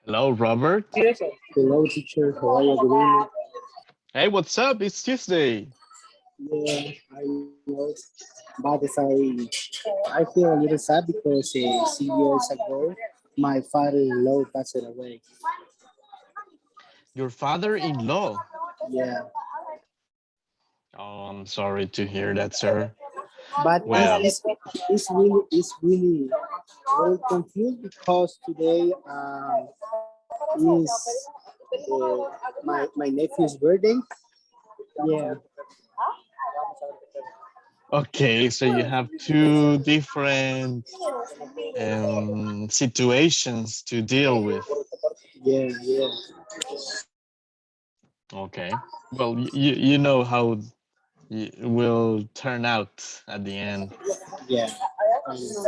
Hello, Robert. Hello, teacher. How are you? Good evening. Hey, what's up? It's Tuesday. Yeah, I know. But I feel a little sad because 6 years ago, my father-in-law passed away. Your father-in-law. Yeah, Oh, I'm sorry to hear that, sir. but Well, it's really confused because today is my nephew's birthday. Yeah, okay, so you have two different situations to deal with. yeah. Okay. Well, you know how it will turn out at the end. Yeah.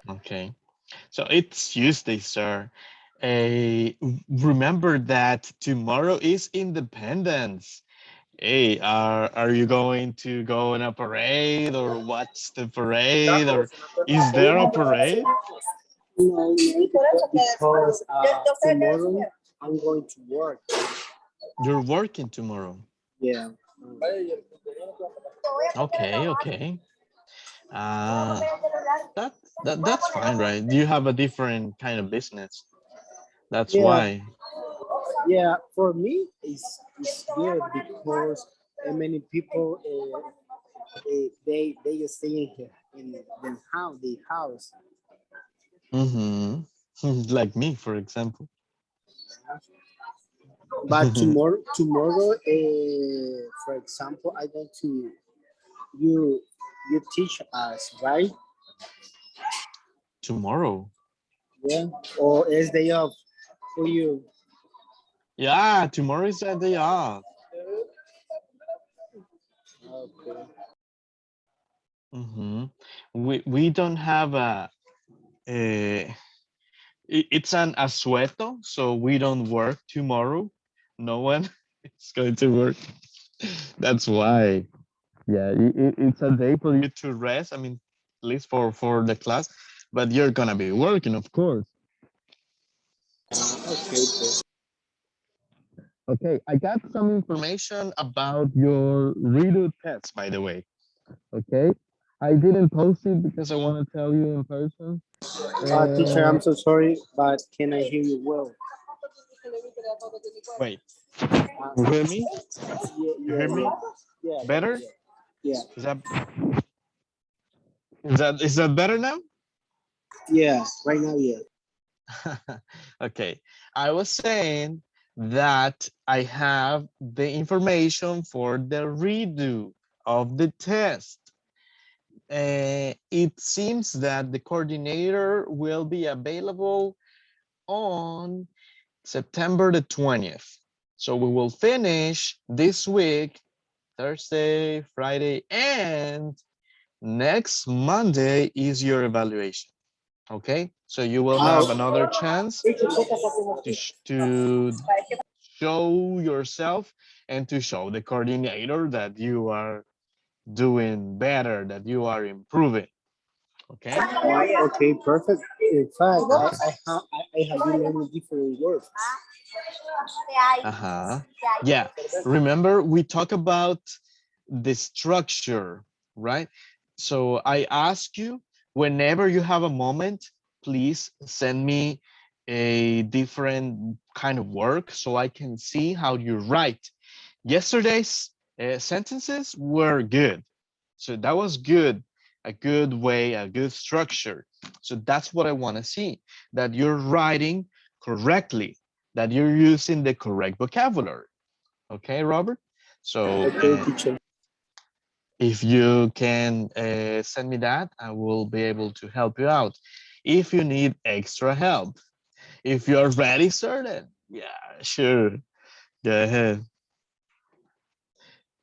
Okay. So it's Tuesday, sir. Uh, Remember that tomorrow is Independence. Hey, are you going to go in a parade or watch the parade or is there a parade? Because tomorrow I'm going to work. You're working tomorrow. Yeah. Okay, okay. Uh that that's fine, right? You have a different kind of business. That's Yeah, why. yeah. For me, it's good because many people they just stay here in the house. Mm-hmm. Like me, for example. But tomorrow, for example, I going to you you teach us, right? Tomorrow. Yeah. Or is day off for you? Yeah, tomorrow is a day off. Okay. Mm-hmm. We don't have a it's an asueto, so we don't work tomorrow. No one is going to work. That's why. Yeah, it's a day for you to rest. I mean, at least for the class, but you're gonna be working, of course. Okay. Okay. Okay, I got some information about your redo test, by the way. Okay, I didn't post it because I want to tell you in person. Teacher, I'm Uh, so sorry, but can I hear you well? Wait, Uh, you hear me? yeah, You yeah, hear me yeah, better? yeah, Is that is that better now? yeah. Right now, yeah. Okay, I was saying that I have the information for the redo of the test. It seems that the coordinator will be available on September the 20th. So we will finish this week, Thursday, Friday, and next Monday is your evaluation. Okay, so you will have Oh, another chance to show yourself and to show the coordinator that you are doing better, that you are improving. Okay. okay, perfect. In fact, Okay. I have been learning different words. Uh-huh. Yeah. Remember, we talk about the structure, right? So I ask you, whenever you have a moment, please send me a different kind of work so I can see how you write. Yesterday's sentences were good. So that was good, a good way, a good structure. So that's what I want to see, that you're writing correctly, that you're using the correct vocabulary. Okay, Robert? So Okay, teacher. if you can send me that, I will be able to help you out. If you need extra help, if you're ready, sir, then yeah, sure. Go ahead.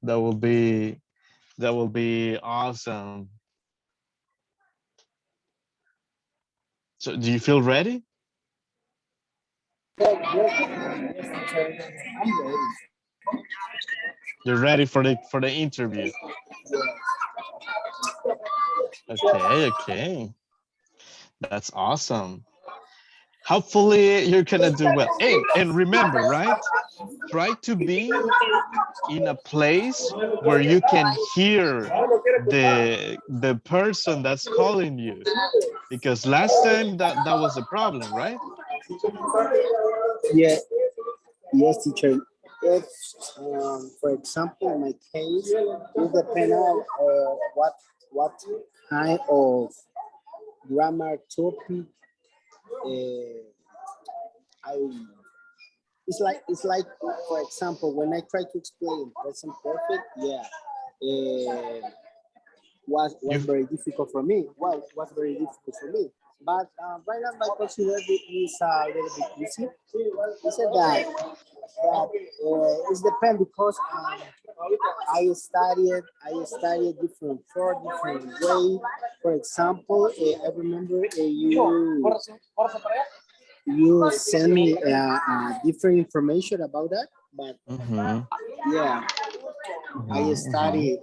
That will be that will be awesome. So do you feel ready? I'm ready. You're ready for the interview. Okay, okay. That's awesome. Hopefully you're gonna do well. And remember, right? Try to be in a place where you can hear the person that's calling you, because last time that was a problem, right? Yeah, yes, teacher. If, for example, in my case, it depends on what kind of grammar topic I. It's like for example, when I try to explain present perfect, yeah, was You very difficult for me. Well, was very difficult for me. But right now, I consider it is a little bit easy. He said that it depends because I studied different for different way. For example, I remember you send me different information about that, but Mhm, yeah, I mhm, mhm. studied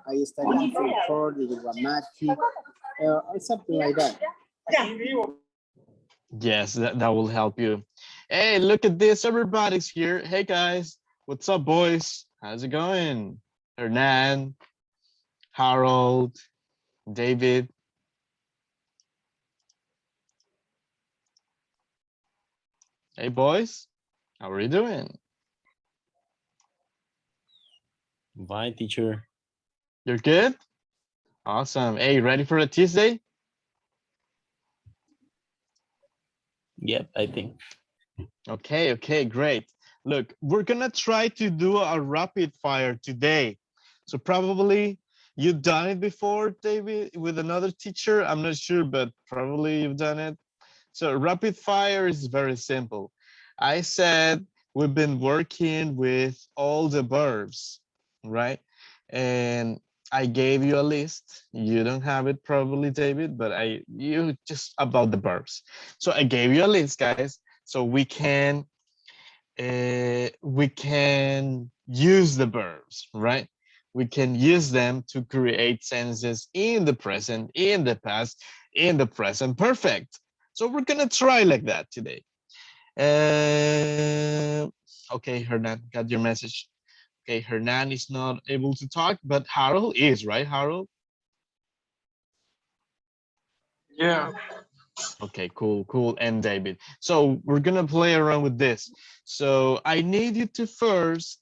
I studied different for the grammatic or something like that. Yes, that will help you. Hey, look at this. Everybody's here. Hey guys, what's up, boys? How's it going? Hernan, Harold, David. Hey boys, how are you doing? Bye, teacher. You're good? Awesome. Hey, ready for a Tuesday? Yep, I think. Okay, okay, great. Look, we're gonna try to do a rapid fire today. So probably you've done it before, David, with another teacher. I'm not sure, but probably you've done it. So rapid fire is very simple. I said we've been working with all the verbs, right? And I gave you a list. You don't have it probably, David, but you just about the verbs. So I gave you a list, guys, so we can use the verbs, right? We can use them to create sentences in the present, in the past, in the present perfect. So we're gonna try like that today. Uh, okay, Hernan, got your message. Okay, Hernan is not able to talk, but Harold is, right, Harold? Yeah. Okay, cool, cool. And David. So we're gonna play around with this. So I need you to first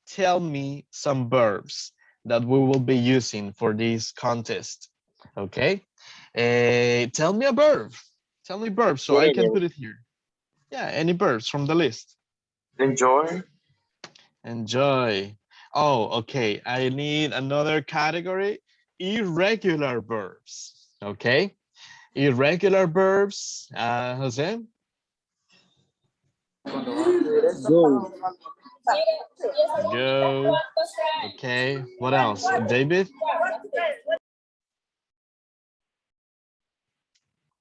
tell me some verbs that we will be using for this contest. Okay? Tell me a verb. Tell me verbs so I can Whatever. put it here. Yeah, any verbs from the list. Enjoy. Enjoy. Oh, okay. I need another category. Irregular verbs. Okay? Irregular verbs. Jose? Go. Go. Okay. What else? David?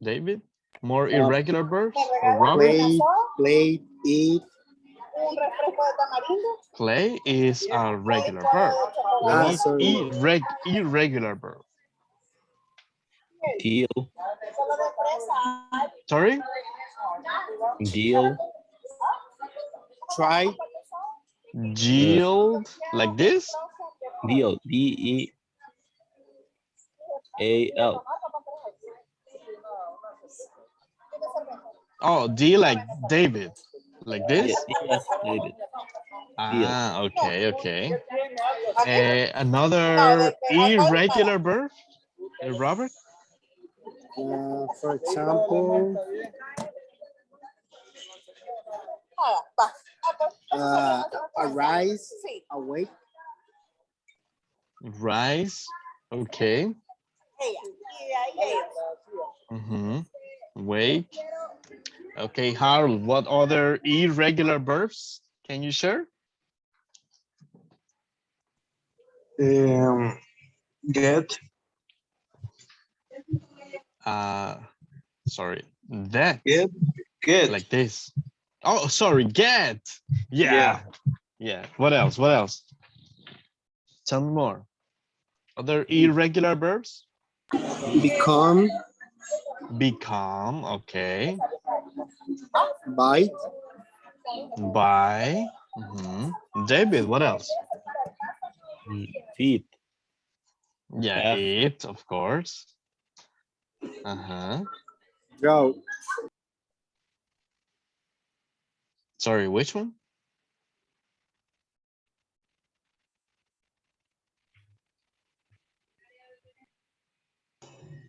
David? More Uh, irregular verbs? Or Robert? play, eat. Play is a regular verb. We need Sorry. irregular verb. Deal, Sorry? deal, Try. uh, Yield like this? deal, Deal. Oh, D like David. Like Yeah, this? yes, David. Deal. Ah, okay, okay. Another irregular verb? Robert? For example, arise, awake. Rise. Okay. Wake. Okay, Harold, what other irregular verbs can you share? Um, get. Uh, sorry, that, Get. Get. like this. Oh, sorry, get. Yeah. Yeah, yeah. What else? What else? Tell me more. Other irregular verbs? Become. Become, okay. Bite. Buy. David, what else? Feed. Yeah, F. eat, of course. Uh-huh. Draw. Sorry, which one?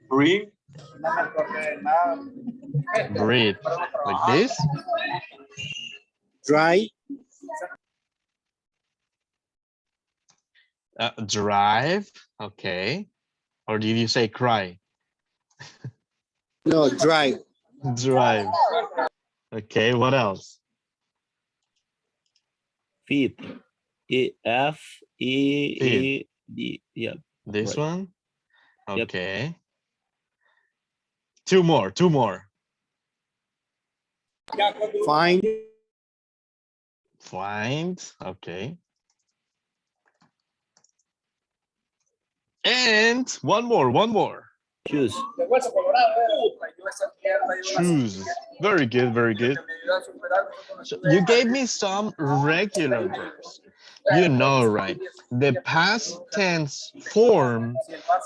Breathe. Breathe. Like this? Dry. Drive, okay. Or did you say cry? No, dry. Drive. Okay, what else? Feed. F E Feed. E D. Yeah. This Right. one? Yep. Okay. Two more, two more. Find. Find, okay. And one more, one more. Choose. Choose. Very good, very good. So you gave me some regular verbs. You know, right? The past tense form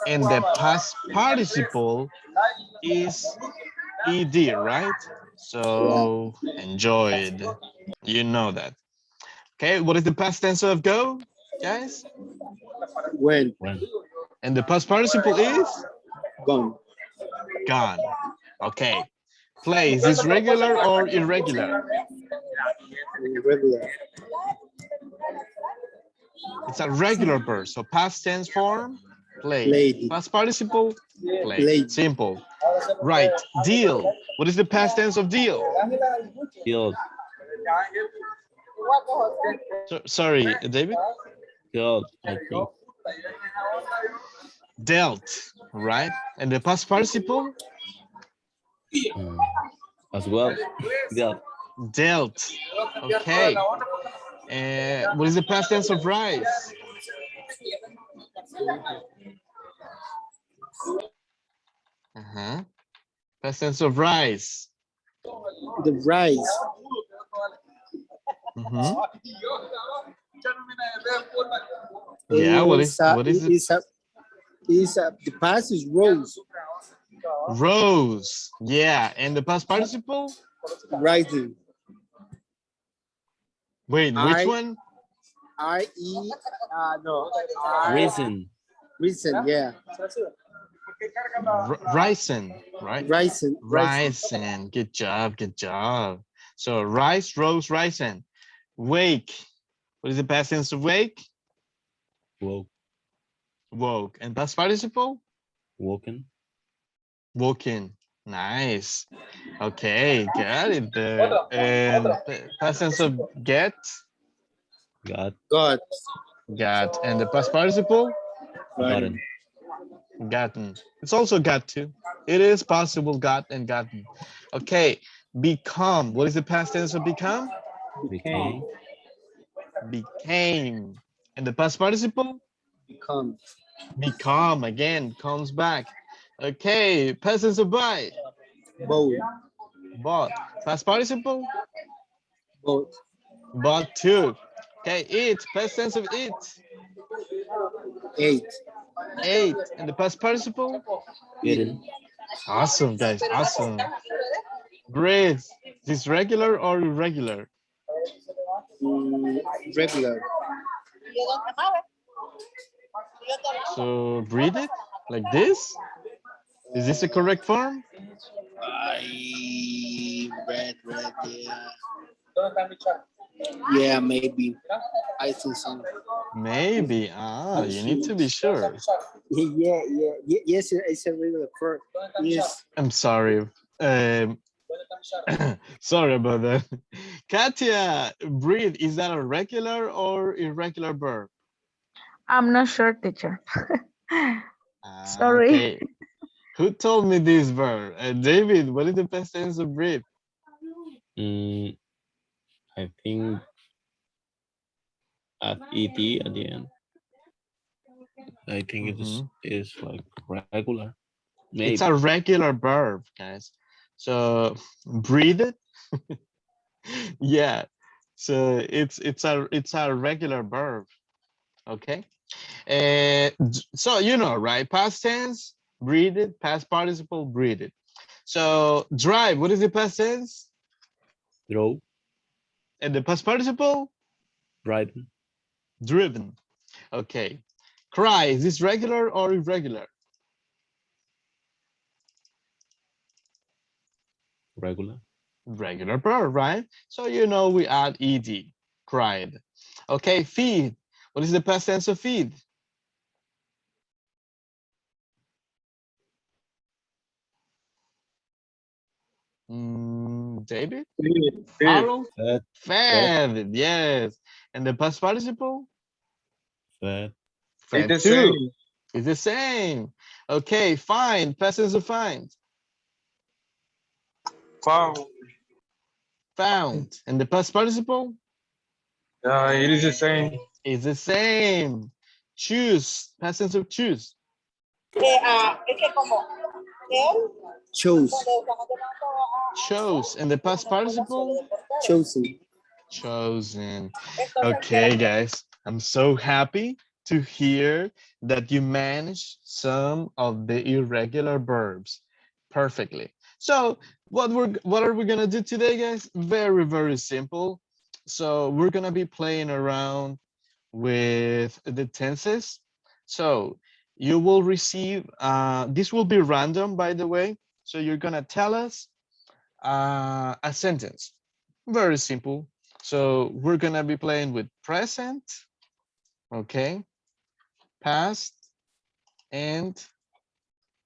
and the past participle is ed, right? So enjoyed. You know that. Okay, what is the past tense of go, guys? When. When. And the past participle is Gone. gone. Okay. Play, is this regular or irregular? Regular. It's a regular verb. So past tense form, play. Played. Past participle, play. Played. Simple. Right. Deal. What is the past tense of deal? Killed. Sorry, David? Killed. I think. Dealt, right? And the past participle? As well. Yeah. Dealt. Okay. What is the past tense of rise? Past tense of rise. The rise. Yeah, what is it? The past is rose. Rose. Yeah, and the past participle? Rising. Wait, which one? R-E, no. Reason. Reason, yeah. Risen, right? Rising. Risen. Good job, good job. So rise, rose, risen. Wake. What is the past tense of wake? Woke. Woke. And past participle? Woken. Woken. Nice. Okay, got it there. And past tense of get? Got. God. Got. And the past participle? Gotten. Gotten. It's also got to. It is possible got and gotten. Okay, become. What is the past tense of become? Became. Became. And the past participle? Become. Become again, comes back. Okay, past tense of buy. Both. Bought. Past participle? Both. Bought too. Okay, eat. Past tense of eat. Eight. Ate. And the past participle? Eaten. Awesome, guys. Awesome. Breathe. Is this regular or irregular? Regular. So breathe it like this. Is this the correct form? I read, yeah. Yeah, maybe. I think so. Maybe. You need to be sure. Yeah. Yes, it's a regular verb. Yes. I'm sorry. Sorry about that. Katia, breathe. Is that a regular or irregular verb? I'm not sure, teacher. Sorry. Okay. Who told me this verb? David, what is the past tense of breathe? I think at ET at the end. I think it is like regular. Maybe. It's a regular verb, guys. So breathe it. Yeah. So it's a regular verb. Okay. So you know, right? Past tense, breathe it. Past participle, breathe it. So drive, what is the past tense? Drove. And the past participle? Driving. Driven. Okay. Cry, is this regular or irregular? Regular. Regular verb, right? So you know we add ed, cried. Okay, feed. What is the past tense of feed? David? Harold? Fed. Fed, yes. And the past participle? Fed. Fed It's the too. same. It's the same. Okay, find. Past tense of find. Found. Found. And the past participle? It is the same. Is the same. Choose. Past tense of choose. Chose. Chose. And the past participle? Chosen. Chosen. Okay, guys. I'm so happy to hear that you managed some of the irregular verbs perfectly. So what are we gonna do today, guys? Very, very simple. So we're gonna be playing around with the tenses. So you will receive, this will be random, by the way. So you're gonna tell us a sentence. Very simple. So we're gonna be playing with present, okay, past, and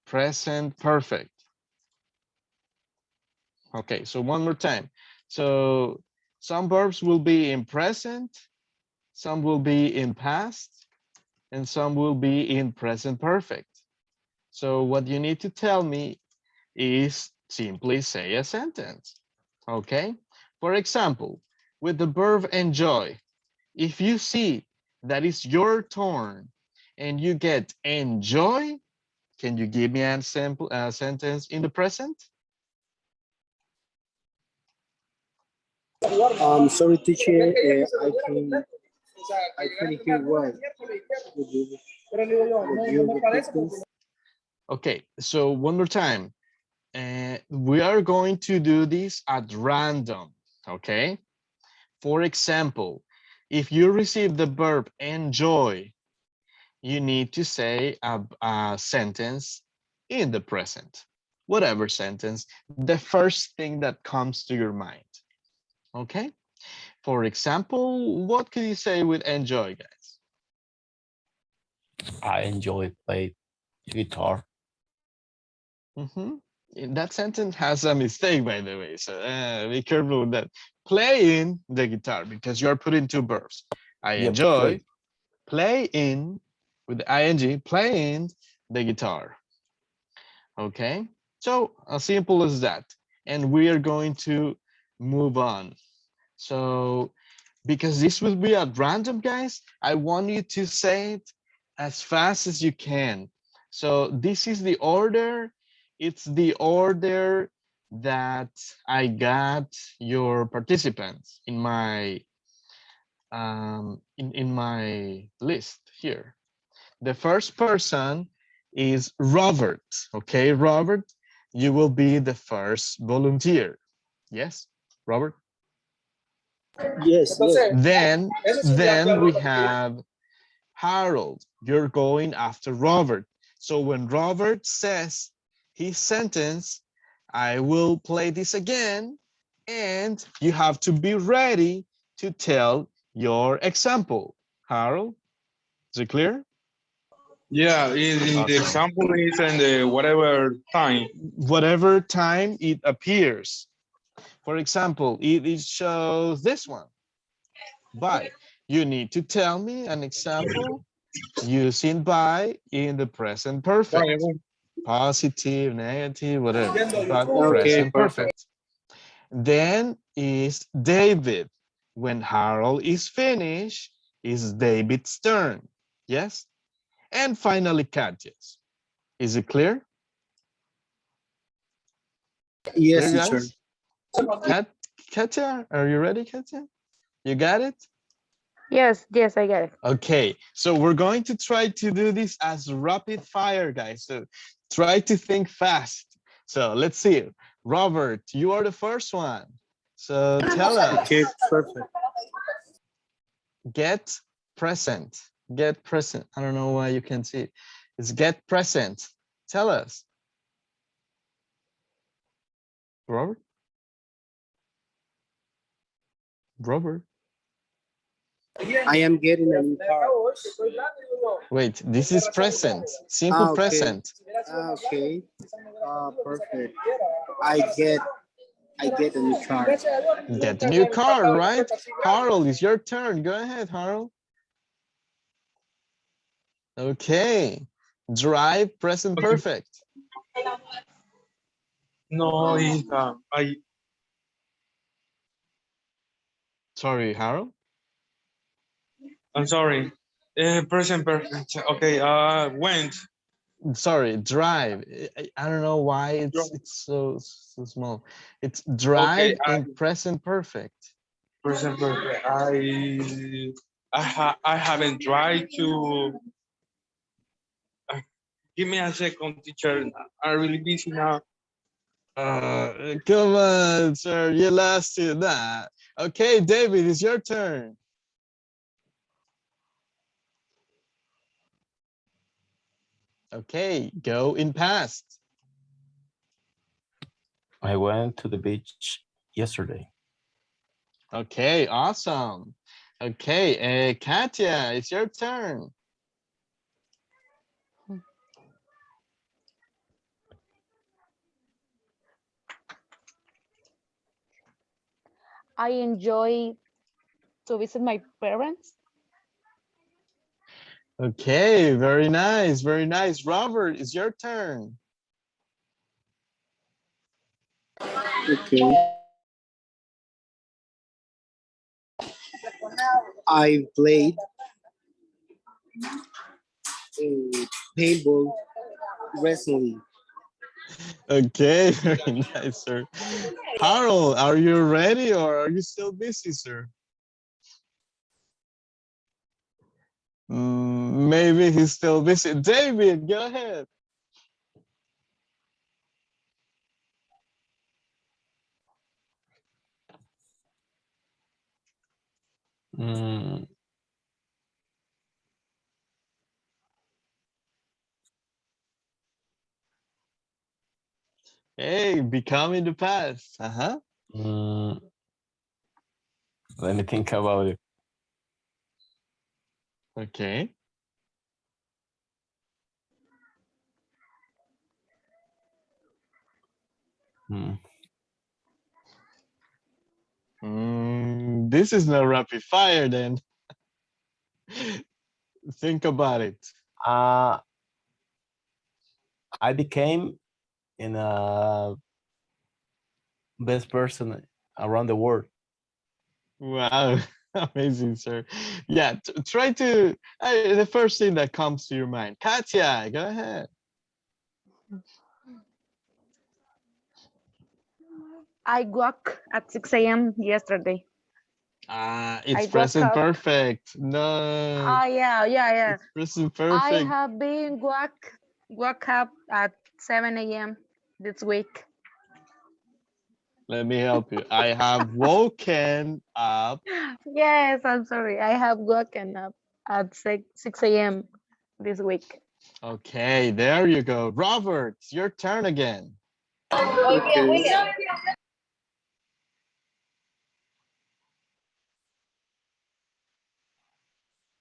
present perfect. Okay, so one more time. So some verbs will be in present, some will be in past, and some will be in present perfect. So what you need to tell me is simply say a sentence, okay? For example, with the verb enjoy, if you see that it's your turn and you get enjoy, can you give me a sample sentence in the present? Sorry, teacher. I couldn't hear well. Would you repeat, please? Okay, so one more time. We are going to do this at random, okay? For example, if you receive the verb enjoy, you need to say a sentence in the present, whatever sentence, the first thing that comes to your mind, okay? For example, what could you say with enjoy, guys? I enjoy play guitar. That sentence has a mistake, by the way, so be careful with that. Playing the guitar, because you are putting two verbs. I Yeah, enjoy playing with the ing, playing the guitar. Okay, so as simple as that. And we are going to move on. So because this will be at random, guys, I want you to say it as fast as you can. So this is the order. It's the order that I got your participants in my in my list here. The first person is Robert. Okay, Robert, you will be the first volunteer. Yes, Robert? Yes, yes. Then we have Harold. You're going after Robert. So when Robert says his sentence, I will play this again, and you have to be ready to tell your example. Harold, is it clear? Yeah, the example is in the whatever time. Whatever time it appears. For example, it shows this one. By, you need to tell me an example using by in the present perfect. Positive, negative, whatever, but Okay, present perfect. perfect. Then is David. When Harold is finished, is David's turn. Yes? And finally, Katya's. Is it clear? Yes, Clear, teacher. guys? Katya, are you ready, Katya? You got it? Yes, yes, I get it. Okay, so we're going to try to do this as rapid fire, guys. So try to think fast. So let's see. Robert, you are the first one. So tell us, Okay, perfect. get present. Get present. I don't know why you can't see it. It's get present. Tell us. Robert? Robert? I am getting a new car. Wait, this is present. Simple Okay. present. Okay. Perfect. I get a new car. Get the new car, right? Harold, it's your turn. Go ahead, Harold. Okay. Drive present Okay. perfect. No, Sorry, Harold. I'm sorry. Present perfect. Okay. Went. Sorry, drive. I don't know why it's so small. It's drive Okay. in present perfect. Present perfect. I haven't tried to. Give me a second, teacher. I'm really busy now. Come on, sir. You lost it. Nah. Okay, David, it's your turn. Okay, go in past. I went to the beach yesterday. Okay, awesome. Okay, Katya, it's your turn. I enjoy to visit my parents. Okay, very nice, very nice. Robert, it's your turn. Okay. I played paintball recently. Okay, very nice, sir. Harold, are you ready or are you still busy, sir? Maybe he's still busy. David, go ahead. Mm, Hey, becoming the past. Uh-huh. mm, let me think about it. Okay. Hmm. This is no rapid fire then. Think about it. I became in a best person around the world. Wow, amazing, sir. Yeah, try to, the first thing that comes to your mind. Katya, go ahead. I woke at 6 a.m. yesterday. It's I woke present up. perfect. No, Oh yeah. it's present I perfect. have been woke up at 7 a.m. this week. Let me help you. I have woken up. Yes, I'm sorry. I have woken up at 6 a.m. this week. Okay, there you go. Robert, it's your turn again. Okay.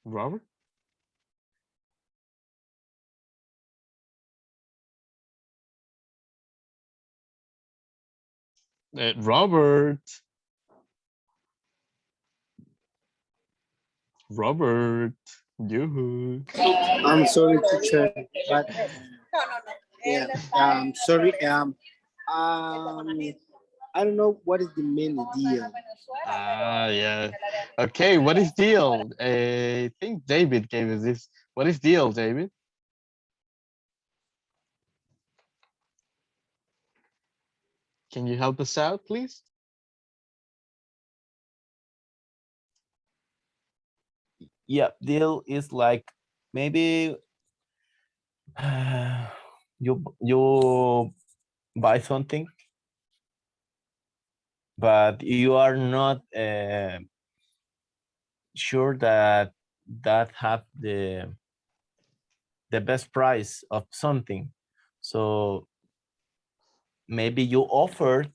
Robert? Robert. Robert. Yoo-hoo. I'm sorry, teacher, but yeah, sorry. I don't know what is the main deal. Yeah. Okay, what is deal? I think David gave us this. What is deal, David? Can you help us out, please? Yeah, deal is like maybe you buy something, but you are not sure that have the best price of something. So maybe you offer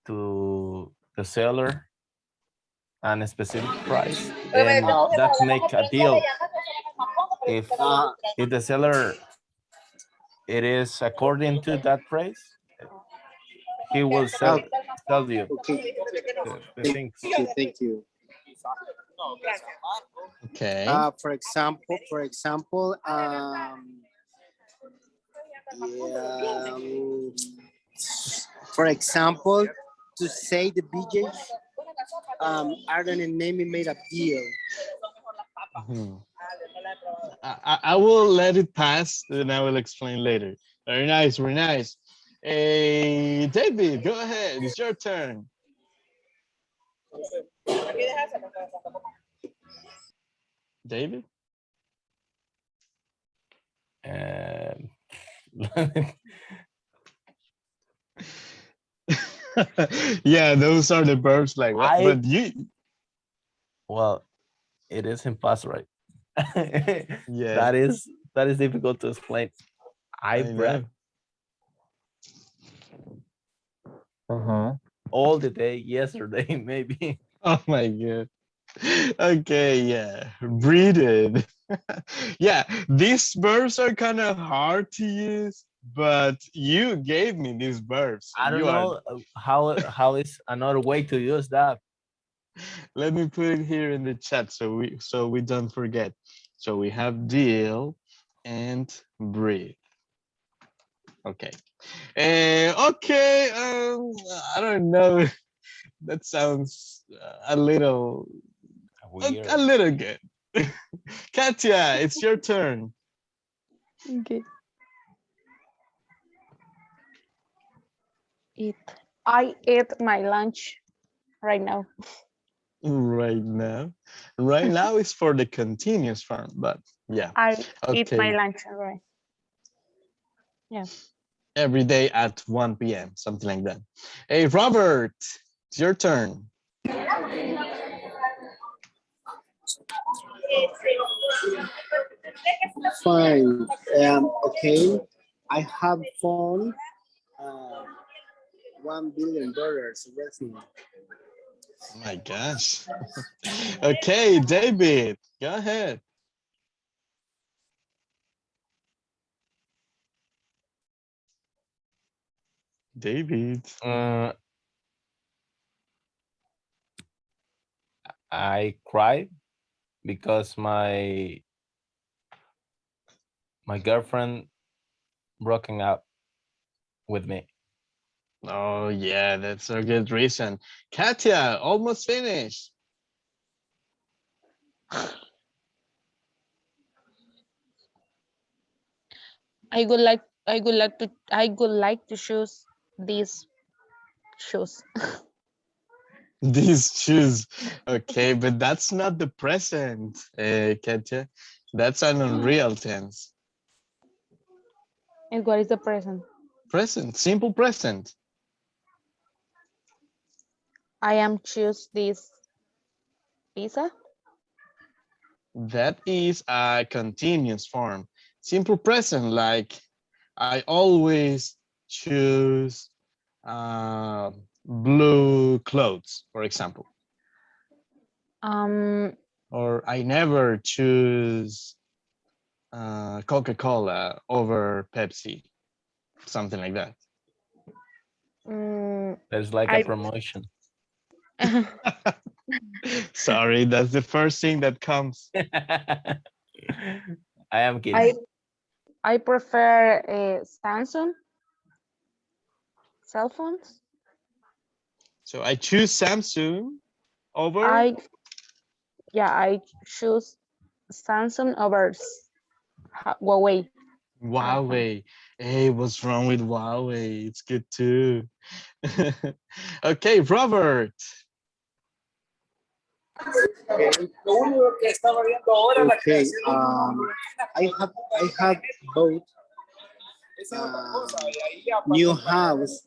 to the seller a specific price, and that's make a deal. If if the seller it is according to that price, he will sell you Okay. the Thank things. you. Thank you. Okay. For example, yeah, for example, to say the BJs, Arden and Nami made a deal. Mhm. I will let it pass, and I will explain later. Very nice, very nice. Hey, David, go ahead. It's your turn. David? And Yeah, those are the verbs like what? But you, well, it is impossible, right? yeah, that is difficult to explain. I I breath know. Uh-huh. all the day yesterday, maybe. Oh my God. Okay, yeah. Breathe it. Yeah, these verbs are kind of hard to use, but you gave me these verbs. So I don't you are, know how is another way to use that. let me put it here in the chat so we don't forget. So we have deal and breathe. Okay. Okay, I don't know. That sounds a little Weird. a little good. Katya, it's your turn. Okay. Eat. I ate my lunch right now. Right now. Right now is for the continuous form, but yeah. I eat my Okay. lunch right. Yeah. Every day at 1 p.m., something like that. Hey, Robert, it's your turn. Fine. Okay. I have found $1 billion revenue. Oh my gosh. Okay, David, go ahead. David. I cried because my girlfriend broken up with me. Oh yeah, that's a good reason. Katya, almost finished. I would like to choose these shoes. These shoes. Okay, but that's not the present, Katya. That's an unreal tense. And what is the present? Present, simple present. I am choose this pizza. That is a continuous form. Simple present, like I always choose blue clothes, for example. Or I never choose Coca-Cola over Pepsi, something like that. There's like a I promotion. Sorry, that's the first thing that comes. I am kidding. I prefer Samsung cell phones. So I choose Samsung over I choose Samsung over Huawei. Huawei. Hey, what's wrong with Huawei? It's good too. Okay, Robert. Okay. I have bought new house.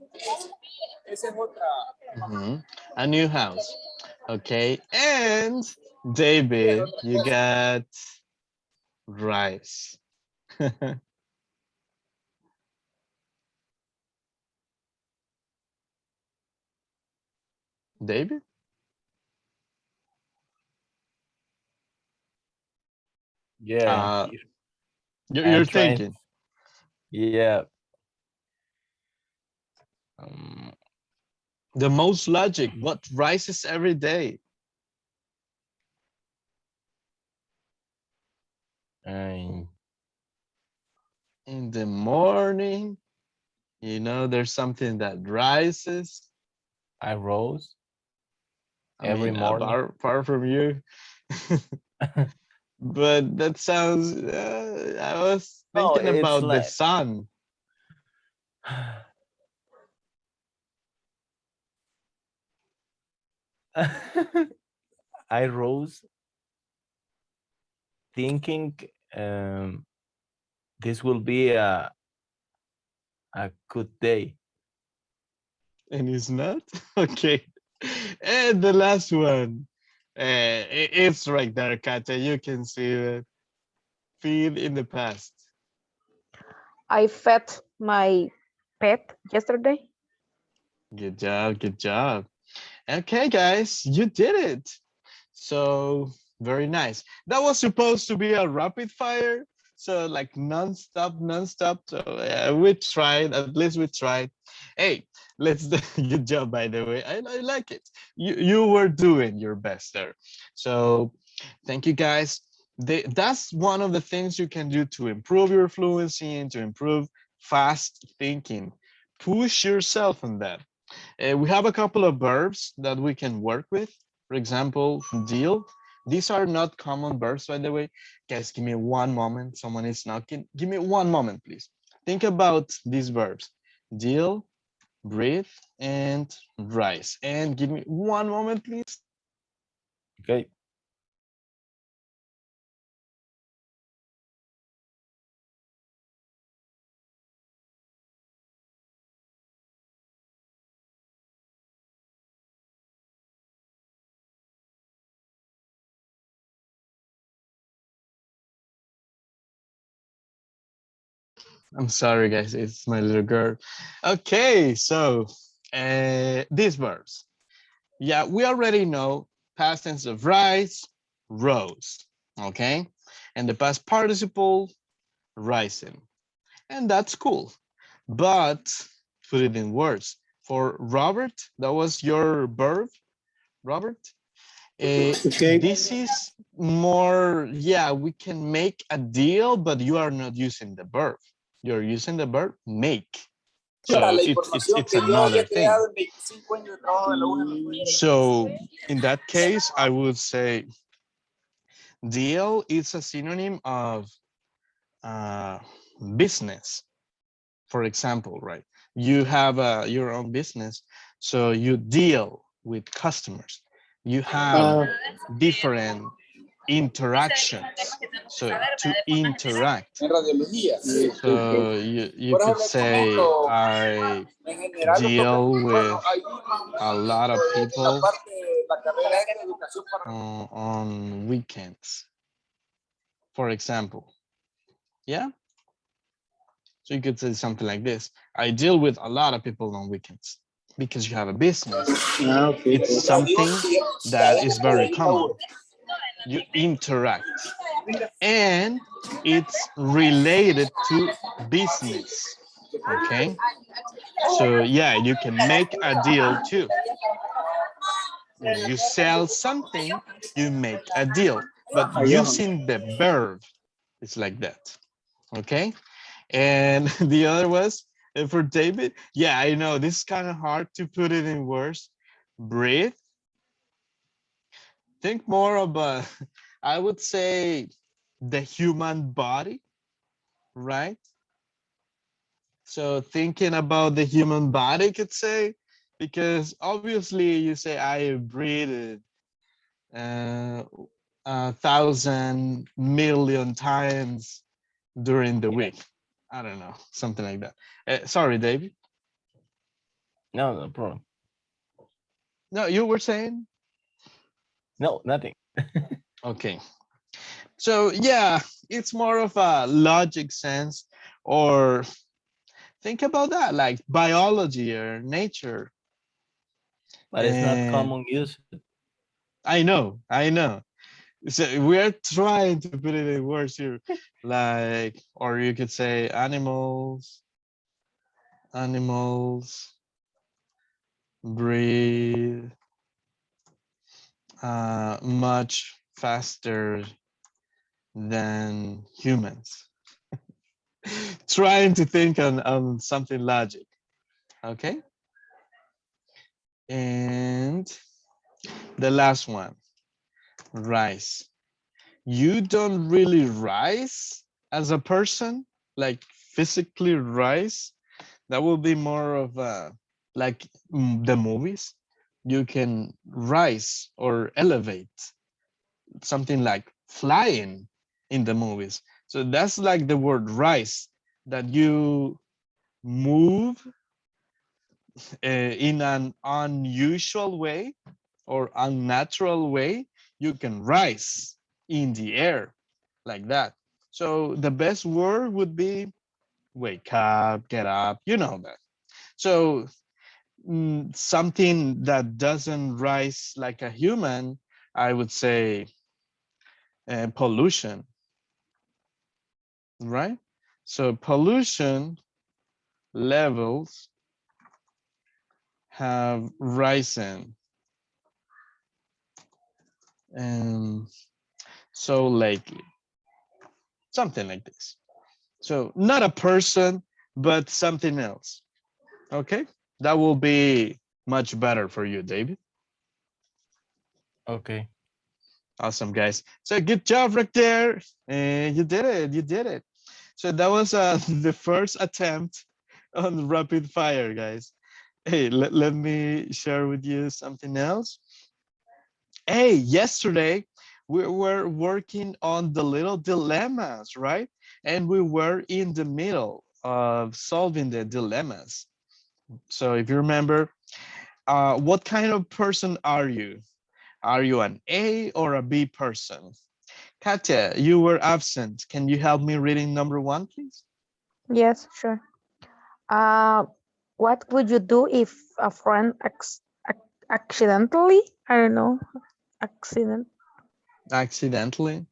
Mhm. A new house. Okay, and David, you got rice. David? Yeah, You're I'm trying. thinking. Yeah. Um, The most logic, what rises every day? I In the morning, there's something that rises. I rose I every mean, morning. apart from you. But that sounds, I was No, thinking it's about the like sun. I rose thinking this will be a good day. And it's not? Okay. And the last one. It's right there, Katya. You can see that. Feed in the past. I fed my pet yesterday. Good job. Good job. Okay, guys, you did it. So very nice. That was supposed to be a rapid fire. So like non-stop, non-stop. So we tried, at least we tried. Hey, let's do good job, by the way. I like it. You were doing your best there. So thank you guys. That's one of the things you can do to improve your fluency and to improve fast thinking. Push yourself on that. We have a couple of verbs that we can work with. For example, deal. These are not common verbs, by the way. Guys, give me one moment. Someone is knocking. Give me one moment, please. Think about these verbs. Deal, breathe, and rise. And give me one moment, please. Okay. I'm sorry, guys. It's my little girl. Okay, so these verbs. Yeah, we already know past tense of rise, rose. Okay, and the past participle, rising. And that's cool. But put it in words. For Robert, that was your verb, Robert. Okay. This is more, yeah, we can make a deal, but you are not using the verb. You're using the verb make. So it's another thing. So in that case, I would say deal is a synonym of uh, business. For example, right? You have your own business, so you deal with customers. You have Uh, different interactions. So to interact. okay. So you could say I deal with a lot of people on weekends, for example. Yeah. So you could say something like this. I deal with a lot of people on weekends because you have a business. Okay. It's something that is very common. You interact and it's related to business. Okay. So yeah, you can make a deal too. When you sell something, you make a deal, but Ayun. using the verb, it's like that. Okay. And the other was for David. Yeah, I know this is kind of hard to put it in words. Breathe. Think more about, I would say, the human body, right? So thinking about the human body could say, because obviously you say I breathe uh, 1,000,000,000 times during the Yeah. week. I don't know, something like that. Sorry, David. No, no problem. No, you were saying? No, nothing. Okay. So yeah, it's more of a logic sense, or think about that, like biology or nature. But it's not And common use. I know, I know. So we're trying to put it in words here, like, or you could say animals breathe much faster than humans. Trying to think on something logic. Okay. And the last one, rise. You don't really rise as a person, like physically rise. That will be more of a, like the movies. You can rise or elevate, something like flying in the movies. So that's like the word rise, that you move in an unusual way or unnatural way. You can rise in the air like that. So the best word would be wake up, get up, you know that. So something that doesn't rise like a human, I would say pollution, right? So pollution levels have risen um, so lately, something like this. So not a person, but something else. Okay, that will be much better for you, David. Okay. Awesome, guys. So good job right there. You did it. You did it. So that was the first attempt on rapid fire, guys. Hey, let me share with you something else. Hey, yesterday we were working on the little dilemmas, right? And we were in the middle of solving the dilemmas. So if you remember, what kind of person are you? Are you an A or a B person? Katya, you were absent. Can you help me reading number one, please? Yes, sure. Uh, what would you do if a friend accidentally, I don't know, accident Accidentally.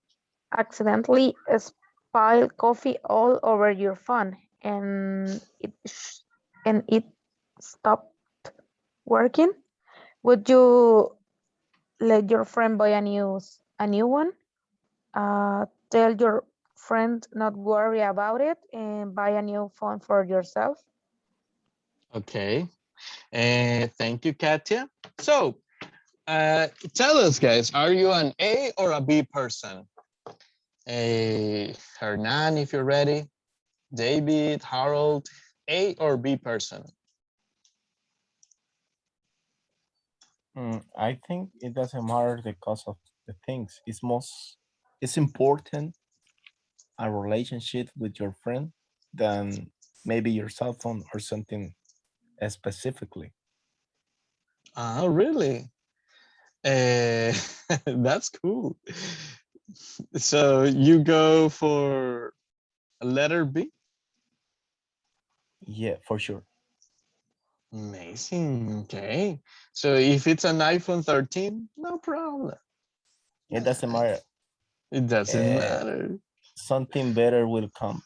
accidentally spill coffee all over your phone and it stopped working? Would you let your friend buy a new one? Tell your friend not worry about it and buy a new phone for yourself? Okay. Thank you, Katya. So tell us, guys, are you an A or a B person? Hernan, if you're ready. David, Harold, A or B person? I think it doesn't matter the cost of the things. It's important a relationship with your friend than maybe your cell phone or something specifically. Oh, really? Uh, that's cool. So you go for letter B? Yeah, for sure. Amazing. Okay. So if it's an iPhone 13, no problem. It doesn't matter. It doesn't Uh, matter. Something better will come.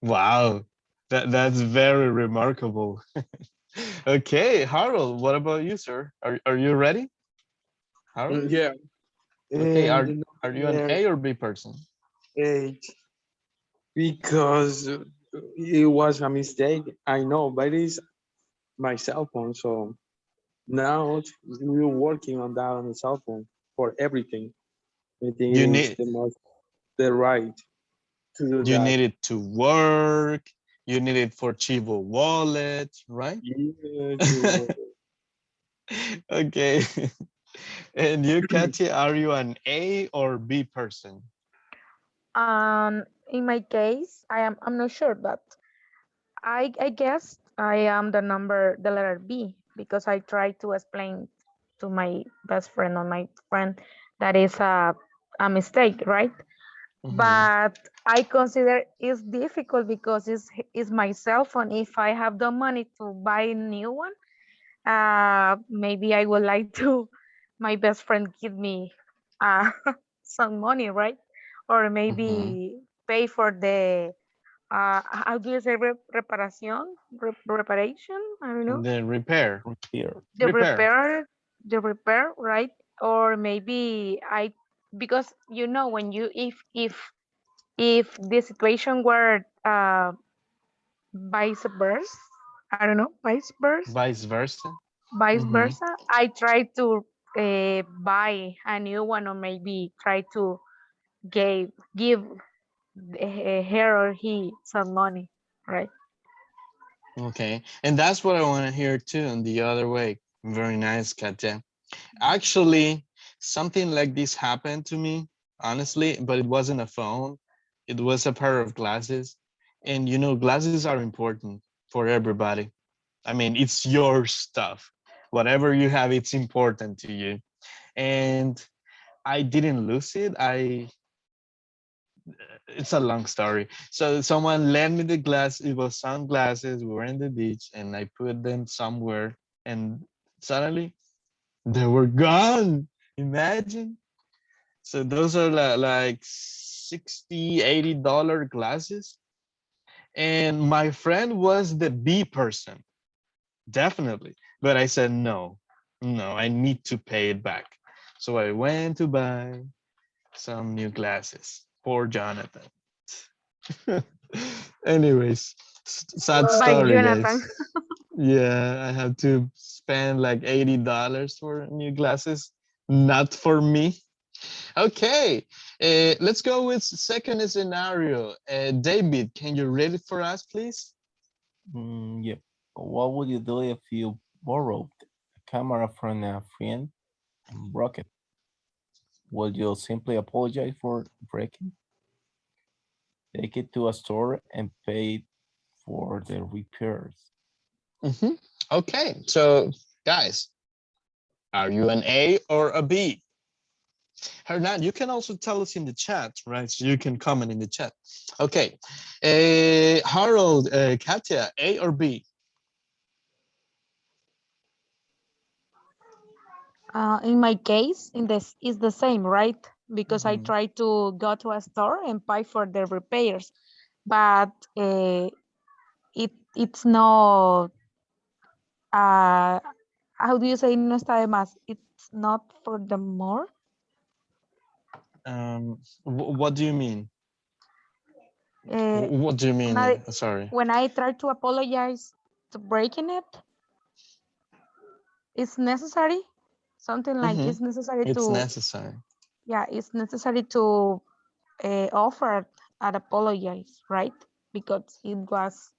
Wow. That's very remarkable. Okay, Harold, what about you, sir? Are you ready? Harold? Yeah. Okay, And the are you an number A or B person? 8, because it was a mistake. I know, but it's my cell phone. So now we're working on that on the cell phone for everything. I think You it is need the right to do you that. need it to work, You need it for Chivo wallet, right? Yeah, you Okay. And you, Katia, are you an A or B person? In my case, I'm not sure, but I guess I am the letter B, because I try to explain to my best friend or my friend that is a mistake, right? Mhm. But I consider it's difficult because it's my cell phone. If I have the money to buy a new one, maybe I would like to my best friend give me uh, some money, right? Or Mhm. maybe pay for the how do you say reparation? I don't know. The repair. Repair. The Repair. repair, right? Or maybe because when you if the situation were vice versa, I don't know, Vice versa. vice Mhm. versa, I try to buy a new one, or maybe try to give her or he some money, right? Okay. And that's what I want to hear too, in the other way. Very nice, Katia. Actually, something like this happened to me, honestly, but it wasn't a phone. It was a pair of glasses. And glasses are important for everybody. I mean, it's your stuff. Whatever you have, it's important to you. And I didn't lose it. It's a long story. So someone lent me the glass. It was sunglasses. We were in the beach and I put them somewhere and suddenly they were gone. Imagine. So those are like 60, $80 glasses. And my friend was the B person, definitely. But I said, no, I need to pay it back. So I went to buy some new glasses for Jonathan. Anyways, sad By story, Jonathan. guys. Yeah, I have to spend like $80 for new glasses. Not for me. Okay, let's go with second scenario. David, can you read it for us, please? Yeah. What would you do if you borrowed a camera from a friend and broke it? Would you simply apologize for breaking, take it to a store and pay for the repairs? Mhm. Okay, so guys, are you an A or a B? Hernan, you can also tell us in the chat, right? So you can comment in the chat. Okay, Harold, Katya, A or B? In my case, in this is the same, right? Because I Mhm. try to go to a store and pay for the repairs, but it's not. How do you say no está de más? It's not for the more. What do you mean? Uh, What do you when mean? I Sorry. when I try to apologize to breaking it, it's necessary. Something like Mhm. it's necessary It's to, necessary. yeah, it's necessary to offer an apologize, right? Because it was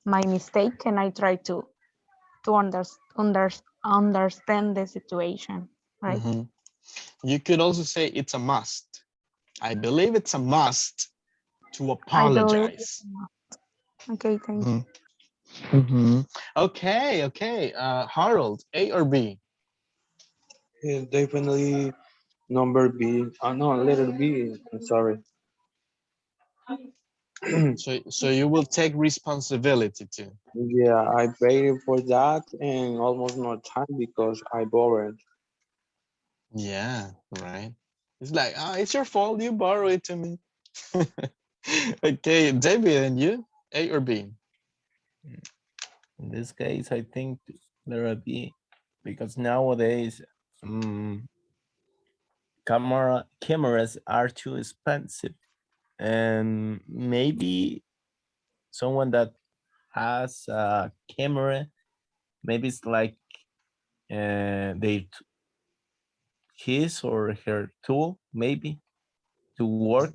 my mistake, and I try to understand the situation, right? Mhm. You could also say it's a must. I believe it's a must to I believe. apologize. Okay, thank you. Mhm. Mhm. Okay, okay. Harold, A or B? yeah, definitely number B. No, letter B. I'm sorry. So you will take responsibility too. Yeah, I paid for that and almost no time because I borrowed. Yeah, right. It's like, it's your fault. You borrow it to me. Okay, David, and you, A or B? In this case, I think there will be, because nowadays cameras are too expensive, and maybe someone that has a camera, maybe it's like his or her tool, maybe to work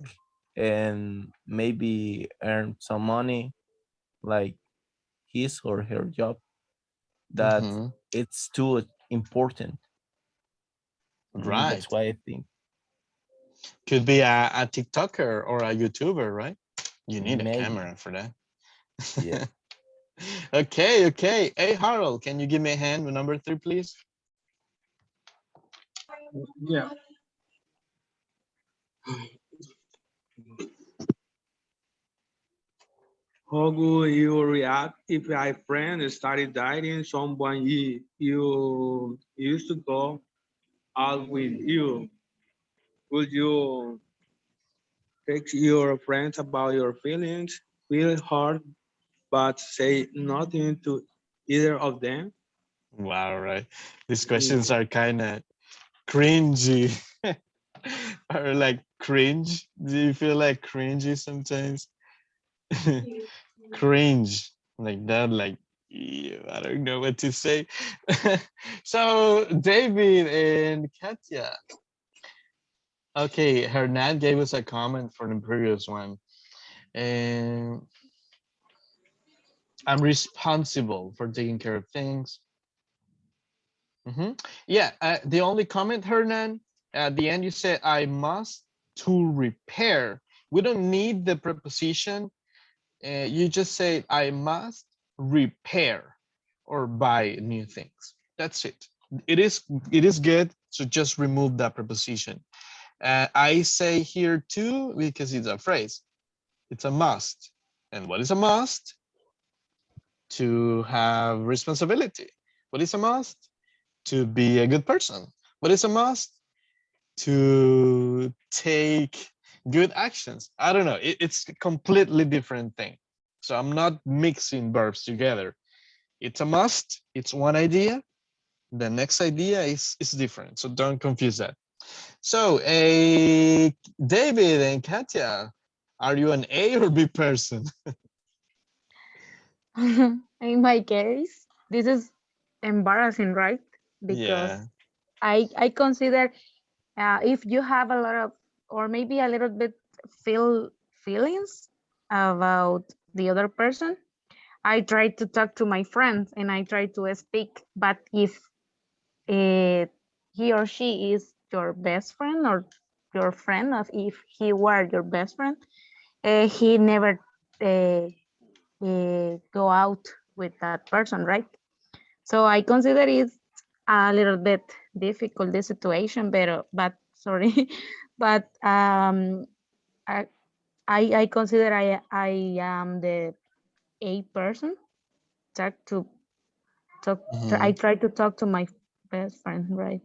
and maybe earn some money like his or her job, that Mhm. it's too important. Right. That's why I think Could be a TikToker or a YouTuber, right? You need a maybe, camera for that. yeah. Okay, okay. Hey, Harold, can you give me a hand with number 3, please? Yeah. How would you react if a friend started dating someone you used to go out with you? Would you text your friends about your feelings, feel hurt, but say nothing to either of them? Wow, right. These questions are kind of cringy. Or like cringe. Do you feel like cringy sometimes? Cringe like that, like ew, I don't know what to say. So David and Katya. Okay, Hernan gave us a comment for the previous one. And I'm responsible for taking care of things. Mhm. Yeah, the only comment, Hernan, at the end you said I must to repair. We don't need the preposition. You just say I must repair or buy new things. That's it. It is good. So just remove that preposition. I say here too because it's a phrase. It's a must. And what is a must? To have responsibility. What is a must? To be a good person. What is a must? To take good actions. I don't know. It's a completely different thing. So I'm not mixing verbs together. It's a must. It's one idea. The next idea is different. So don't confuse that. So, David and Katya, are you an A or B person? In my case, this is embarrassing, right? Because Yeah. I consider if you have a lot of, or maybe a little bit feelings about the other person, I try to talk to my friends and I try to speak. But if he or she is your best friend or your friend, or if he were your best friend, he never uh, go out with that person, right? So I consider it a little bit difficult, this situation, but sorry, but I, I consider I am the A person. Talk to I Mhm. try to talk to my best friend, right?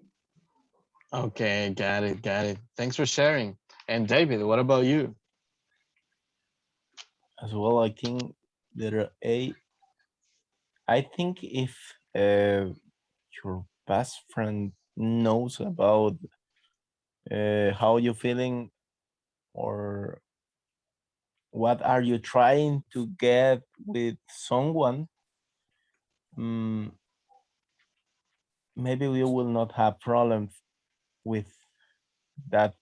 Okay, got it, got it. Thanks for sharing. And David, what about you? As well, I think letter A. I think if your best friend knows about how you feeling or what are you trying to get with someone, mm, maybe we will not have problems with that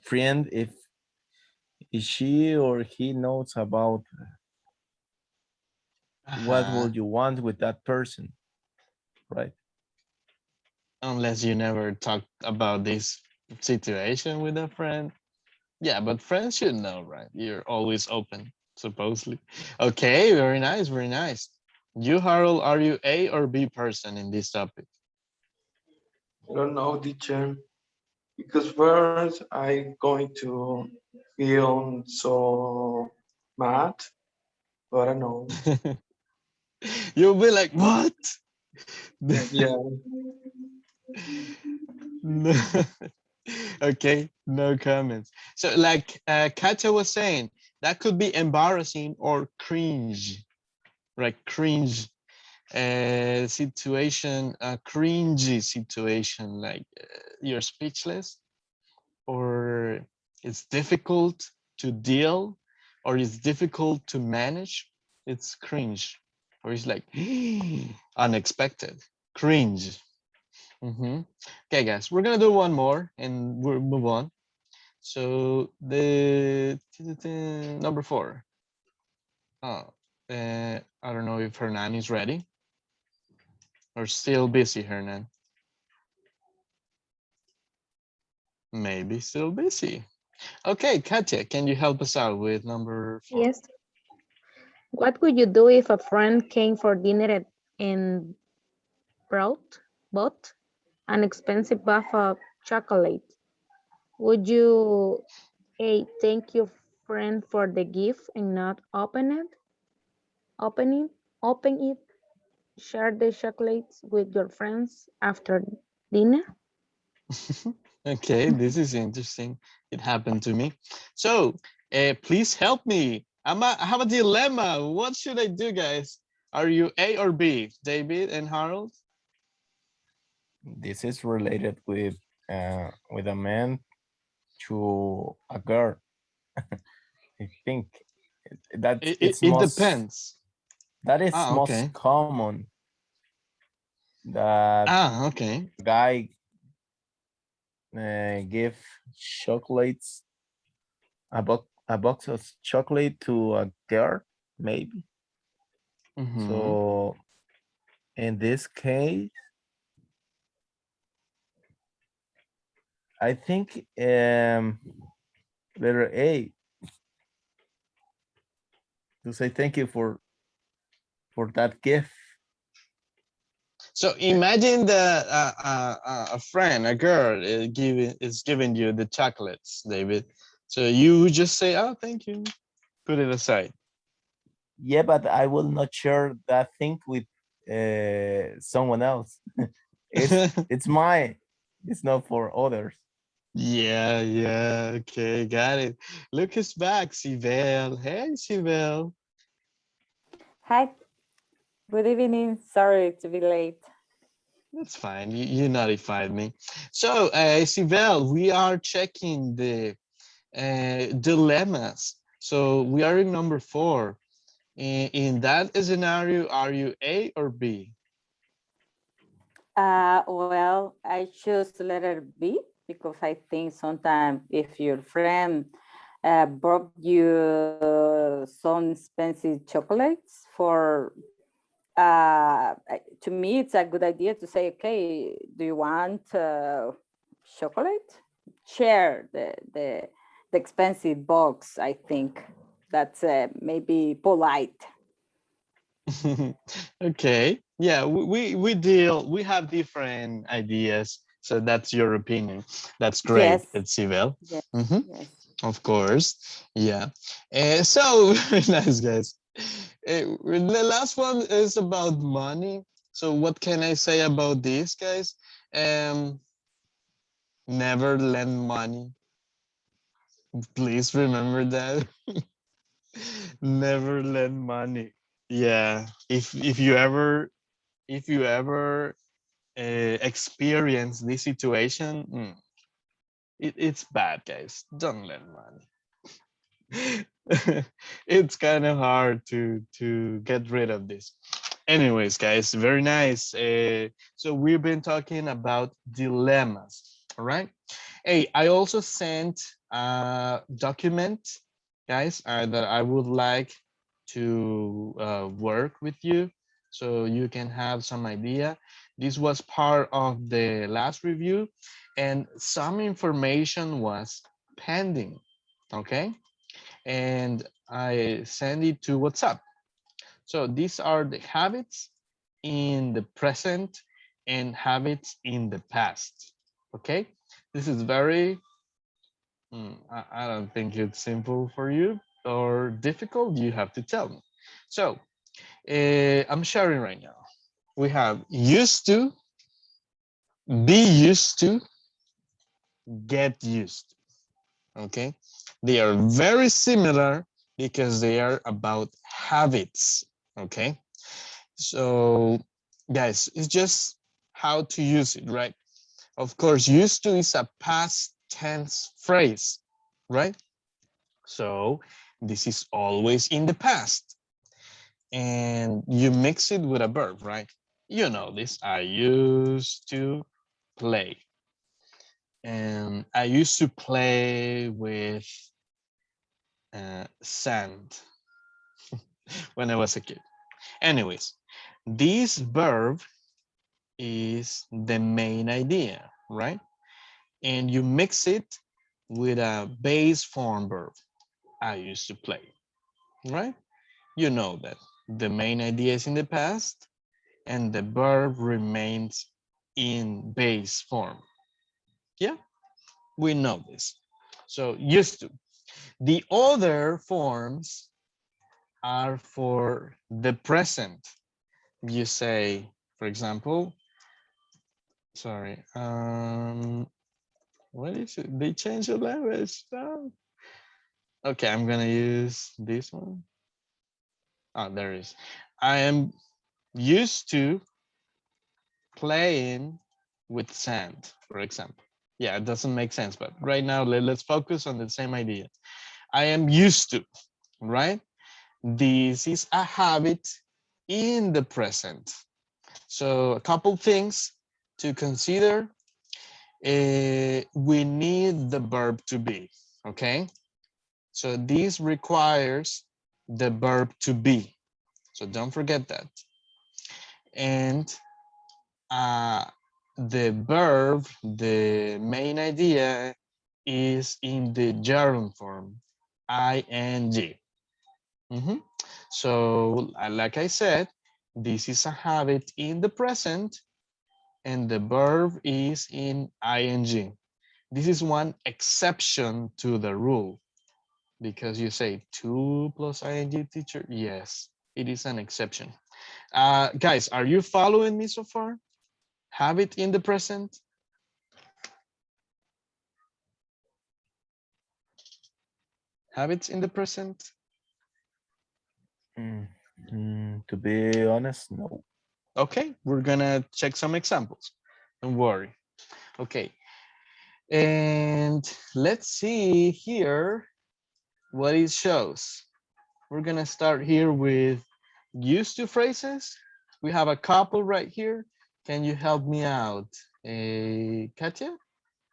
friend if she or he knows about what Uh-huh. would you want with that person, right? Unless you never talked about this situation with a friend. Yeah, but friends should know, right? You're always open, supposedly. Okay, very nice, very nice. You, Harold, are you A or B person in this topic? I don't know, teacher. Because first I going to feel so mad, but I don't know. You'll be like, what? Yeah, No. Okay, no comments. So, like Katja was saying, that could be embarrassing or cringe, right? Cringe situation, a cringy situation, like you're speechless, or it's difficult to deal, or it's difficult to manage. It's cringe, or it's like unexpected, cringe. Okay, guys, we're gonna do one more and we'll move on. So the number 4. Oh, I don't know if Hernan is ready or still busy, Hernan. Maybe still busy. Okay, Katya, can you help us out with number 4? Yes. What would you do if a friend came for dinner and bought an expensive bath of chocolate? Would you A, thank your friend for the gift and not open it, open it, share the chocolates with your friends after dinner? Okay, this is interesting. It happened to me. So, please help me. I have a dilemma. What should I do, guys? Are you A or B, David and Harold? This is related with a man to a girl. I think that It depends. that is Ah, most okay. common that Ah, okay. guy give chocolates a box of chocolate to a girl, maybe. Mm-hmm. So in this case, I think letter A, to say thank you for that gift. So imagine that a friend, a girl, is giving you the chocolates, David. So you would just say, "Oh, thank you." Put it aside. Yeah, but I will not share that thing with someone else. It's mine. It's not for others. Yeah, yeah. Okay, got it. Look who's back, Sibel. Hey, Sibel. Hi, good evening. Sorry to be late. That's fine. You notified me. So, Sibel, we are checking the dilemmas. So we are in number 4. In that scenario, are you A or B? Well, I choose letter B because I think sometimes if your friend brought you some expensive chocolates to me, it's a good idea to say, okay, do you want chocolate? Share the expensive box. I think that's maybe polite. Okay. Yeah, we have different ideas. So that's your opinion. That's great, Yes, it's Sibel. yes, Mhm. yes. Of course. Yeah. So very nice, guys. The last one is about money. So what can I say about this, guys? Um, Never lend money. Please remember that. Never lend money. Yeah. If you ever experience this situation, it's bad, guys. Don't lend money. It's kind of hard to get rid of this. Anyways, guys, very nice. So we've been talking about dilemmas. All right. Hey, I also sent a document, guys, that I would like to work with you so you can have some idea. This was part of the last review and some information was pending. Okay. And I send it to WhatsApp. So these are the habits in the present and habits in the past. Okay. This is very I don't think it's simple for you or difficult. You have to tell me. So I'm sharing right now. We have used to, be used to, get used to. Okay. They are very similar because they are about habits. Okay. So guys, it's just how to use it, right? Of course, used to is a past tense phrase, right? So this is always in the past. And you mix it with a verb, right? You know this. I used to play. And I used to play with sand. when I was a kid. Anyways, this verb is the main idea, right? And you mix it with a base form verb. I used to play, right? You know that the main idea is in the past and the verb remains in base form. Yeah, we know this. So used to. The other forms are for the present. You say, for example, sorry, what is it? They changed the language. Oh. Okay, I'm gonna use this one. Oh, there it is. I am used to playing with sand, for example. Yeah, it doesn't make sense, but right now let's focus on the same idea. I am used to, right? This is a habit in the present. So a couple things to consider. We need the verb to be, okay? So this requires the verb to be. So don't forget that. And the verb, the main idea is in the gerund form, ing. So like I said, this is a habit in the present and the verb is in ing. This is one exception to the rule because you say 2 plus ing teacher. Yes, it is an exception. Guys, are you following me so far? Habit in the present. Habits in the present. To be honest, no. Okay, we're gonna check some examples. Don't worry. Okay, and let's see here what it shows. We're gonna start here with used to phrases. We have a couple right here. Can you help me out? Katya,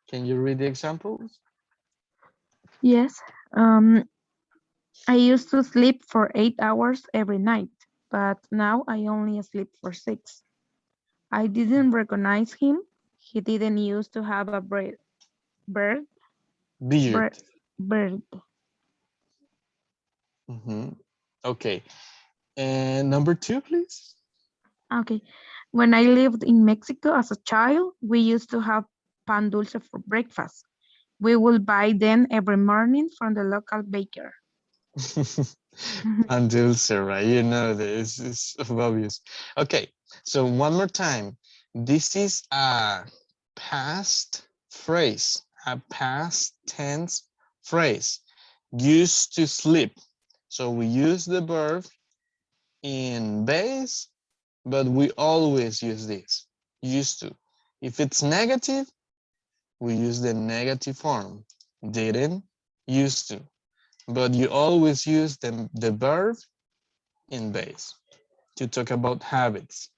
can you read the examples? Yes. I used to sleep for 8 hours every night, but now I only sleep for 6. I didn't recognize him. He didn't used to have a bird, Beard. bird, bird. Okay, and number 2, please. Okay. When I lived in Mexico as a child, we used to have pan dulce for breakfast. We would buy them every morning from the local baker. Pan dulce, right? You know this is obvious. Okay, so one more time. This is a past phrase, a past tense phrase. Used to sleep. So we use the verb in base, but we always use this. Used to. If it's negative, we use the negative form. Didn't, used to. But you always use the verb in base to talk about habits.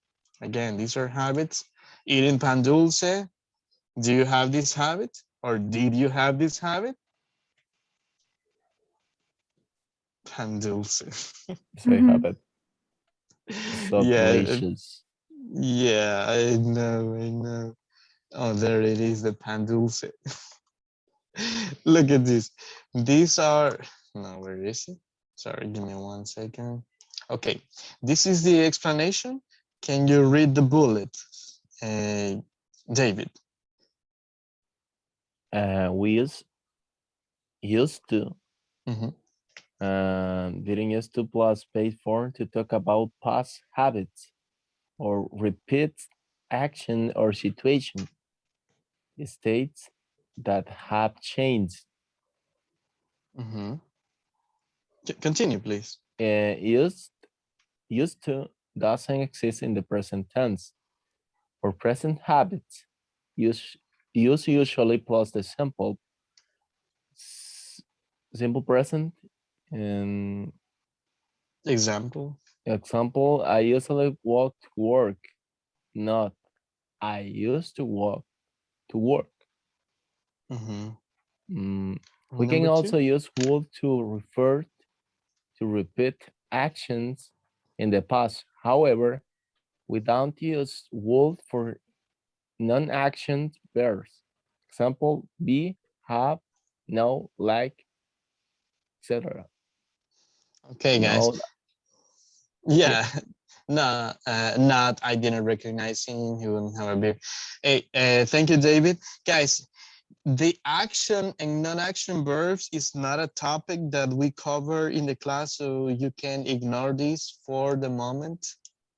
Again, these are habits. Eating pan dulce. Do you have this habit? Or did you have this habit? Pan dulce. Say Mhm. habit. So Yeah, delicious. yeah, I know, I know. Oh, there it is, the pan dulce. Look at this. These are, no, where is it? Sorry, give me 1 second. Okay, this is the explanation. Can you read the bullet, David? We used to Mhm. didn't use to plus paid for to talk about past habits or repeat action or situation states that have changed. Mhm. Continue, please. Used to doesn't exist in the present tense. For present habits, use usually plus the simple present. And Example. example, I usually walk to work, not I used to walk to work. Mhm. Mm, we can Number 2. also use would to refer to repeat actions in the past. However, we don't use would for non-action verbs. Example, be, have, know, like, etc. Okay, guys. No, Yeah. No, not. I didn't recognize him. He wouldn't have a beard. Hey, thank you, David. Guys, the action and non-action verbs is not a topic that we cover in the class, so you can ignore this for the moment.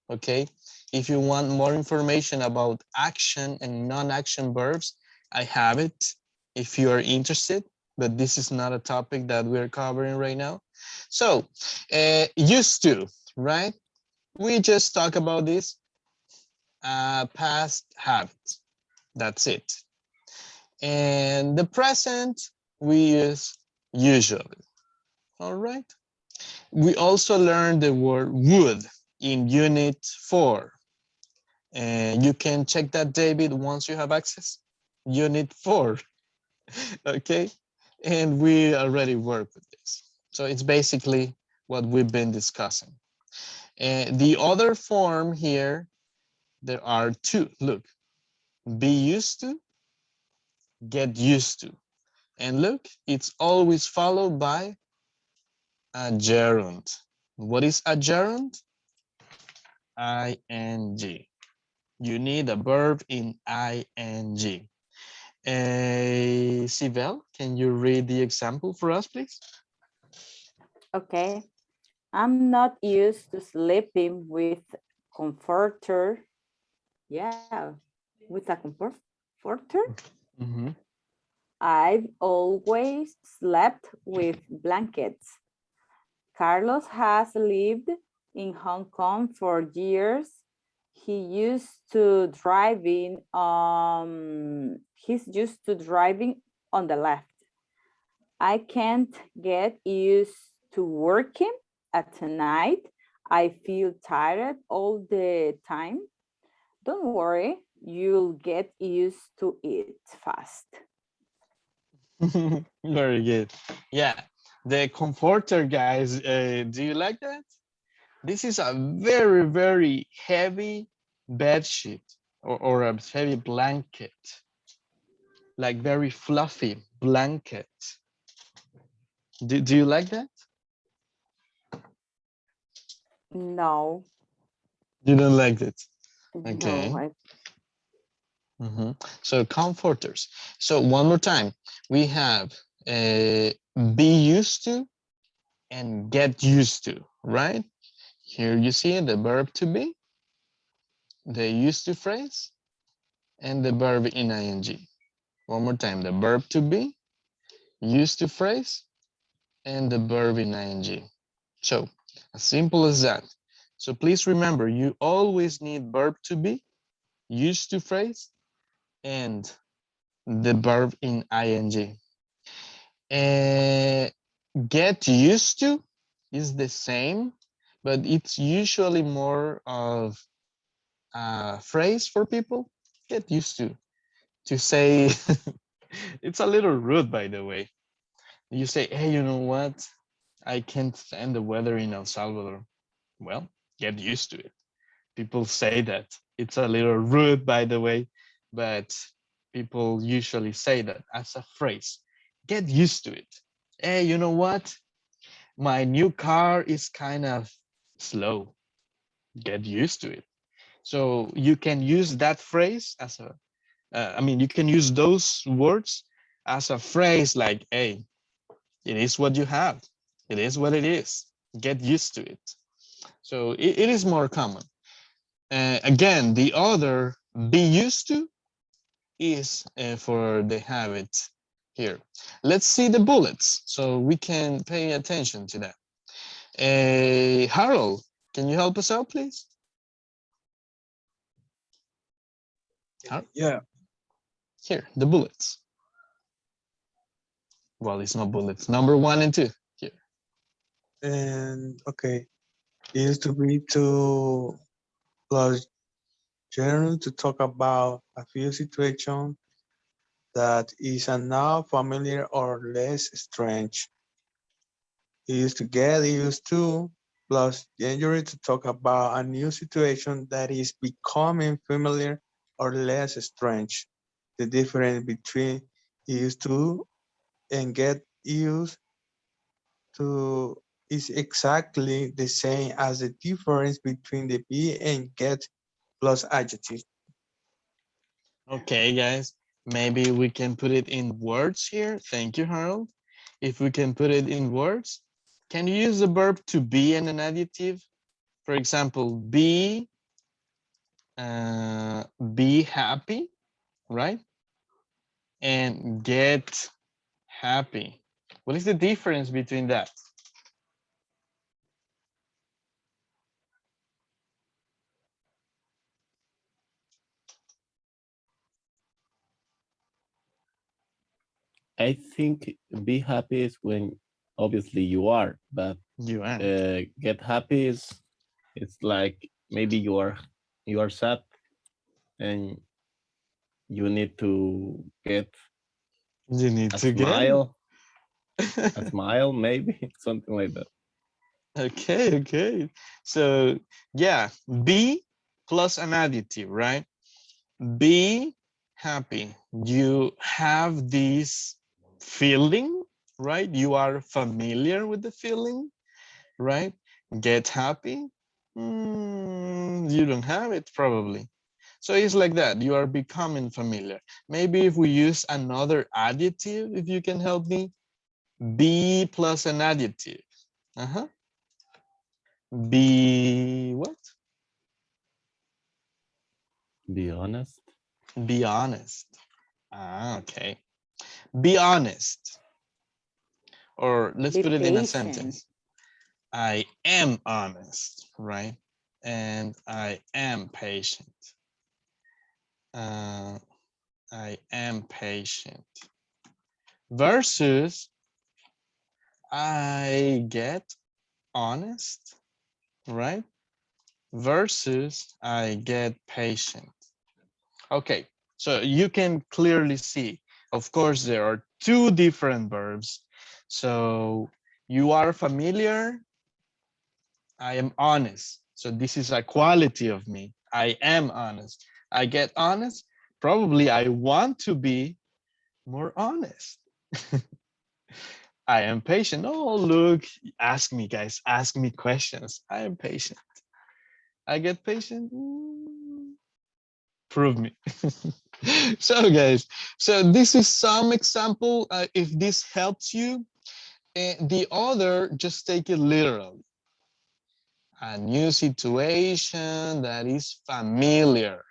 Okay. If you want more information about action and non-action verbs, I have it if you are interested, but this is not a topic that we're covering right now. So, used to, right? We just talk about this past habits. That's it. And the present, we use usually. All right. We also learned the word would in unit 4. And you can check that, David, once you have access. Unit 4. Okay. And we already work with this. So it's basically what we've been discussing. And the other form here, there are two. Look, be used to, get used to. And look, it's always followed by a gerund. What is a gerund? ing. You need a verb in ing. Sibel, can you read the example for us, please? Okay. I'm not used to sleeping with comforter. Yeah, with a comforter. Mm-hmm. I've always slept with blankets. Carlos has lived in Hong Kong for years. He's used to driving on the left. I can't get used to working at night. I feel tired all the time. Don't worry, you'll get used to it fast. Very good. Yeah, the comforter, guys, do you like that? This is a very, very heavy bed sheet or a heavy blanket, like very fluffy blanket. Do you like that? No, You don't like it? no, Okay. So comforters. So one more time, we have be used to and get used to, right? Here you see the verb to be, the used to phrase, and the verb in ing. One more time, the verb to be, used to phrase, and the verb in ing. So as simple as that. So please remember, you always need verb to be, used to phrase, and the verb in ing. Get used to is the same, but it's usually more of a phrase for people. Get used to say, it's a little rude, by the way. You say, hey, you know what? I can't stand the weather in El Salvador. Well, get used to it. People say that. It's a little rude, by the way, but people usually say that as a phrase. Get used to it. Hey, you know what? My new car is kind of slow. Get used to it. So you can use that phrase as a, you can use those words as a phrase like, hey, it is what you have. It is what it is. Get used to it. So it is more common. Again, the other be used to is for the habit here. Let's see the bullets so we can pay attention to that. Harold, can you help us out, please? Yeah. Here, the bullets. Well, it's not bullets. Number 1 and 2. Here. And okay, it used to be to plus general to talk about a few situations that is now familiar or less strange. He used to get used to plus dangerous to talk about a new situation that is becoming familiar or less strange. The difference between used to and get used to is exactly the same as the difference between the be and get plus adjective. Okay, guys, maybe we can put it in words here. Thank you, Harold. If we can put it in words, can you use the verb to be and an adjective? For example, be happy, right? And get happy. What is the difference between that? I think be happy is when obviously you are, but You and. get happy is it's like maybe you are sad and you need to get You need a to get it. smile, maybe something like that. Okay, okay. So yeah, be plus an adjective, right? Be happy. You have this feeling, right? You are familiar with the feeling, right? Get happy. You don't have it probably. So it's like that. You are becoming familiar. Maybe if we use another adjective, if you can help me, be plus an adjective. Uh-huh. Be what? Be honest. Be honest. Ah, okay. Be honest. Or let's Be put it in a patient. sentence. I am honest, right? And I am patient. Uh, I am patient. Versus I get honest, right? Versus I get patient. Okay, so you can clearly see, of course, there are two different verbs. So you are familiar, I am honest. So this is a quality of me. I am honest. I get honest. Probably I want to be more honest. I am patient. Oh, look, ask me, guys, ask me questions. I am patient. I get patient. Prove me. So guys, so this is some example. If this helps you, the other, just take it literally. A new situation that is familiar,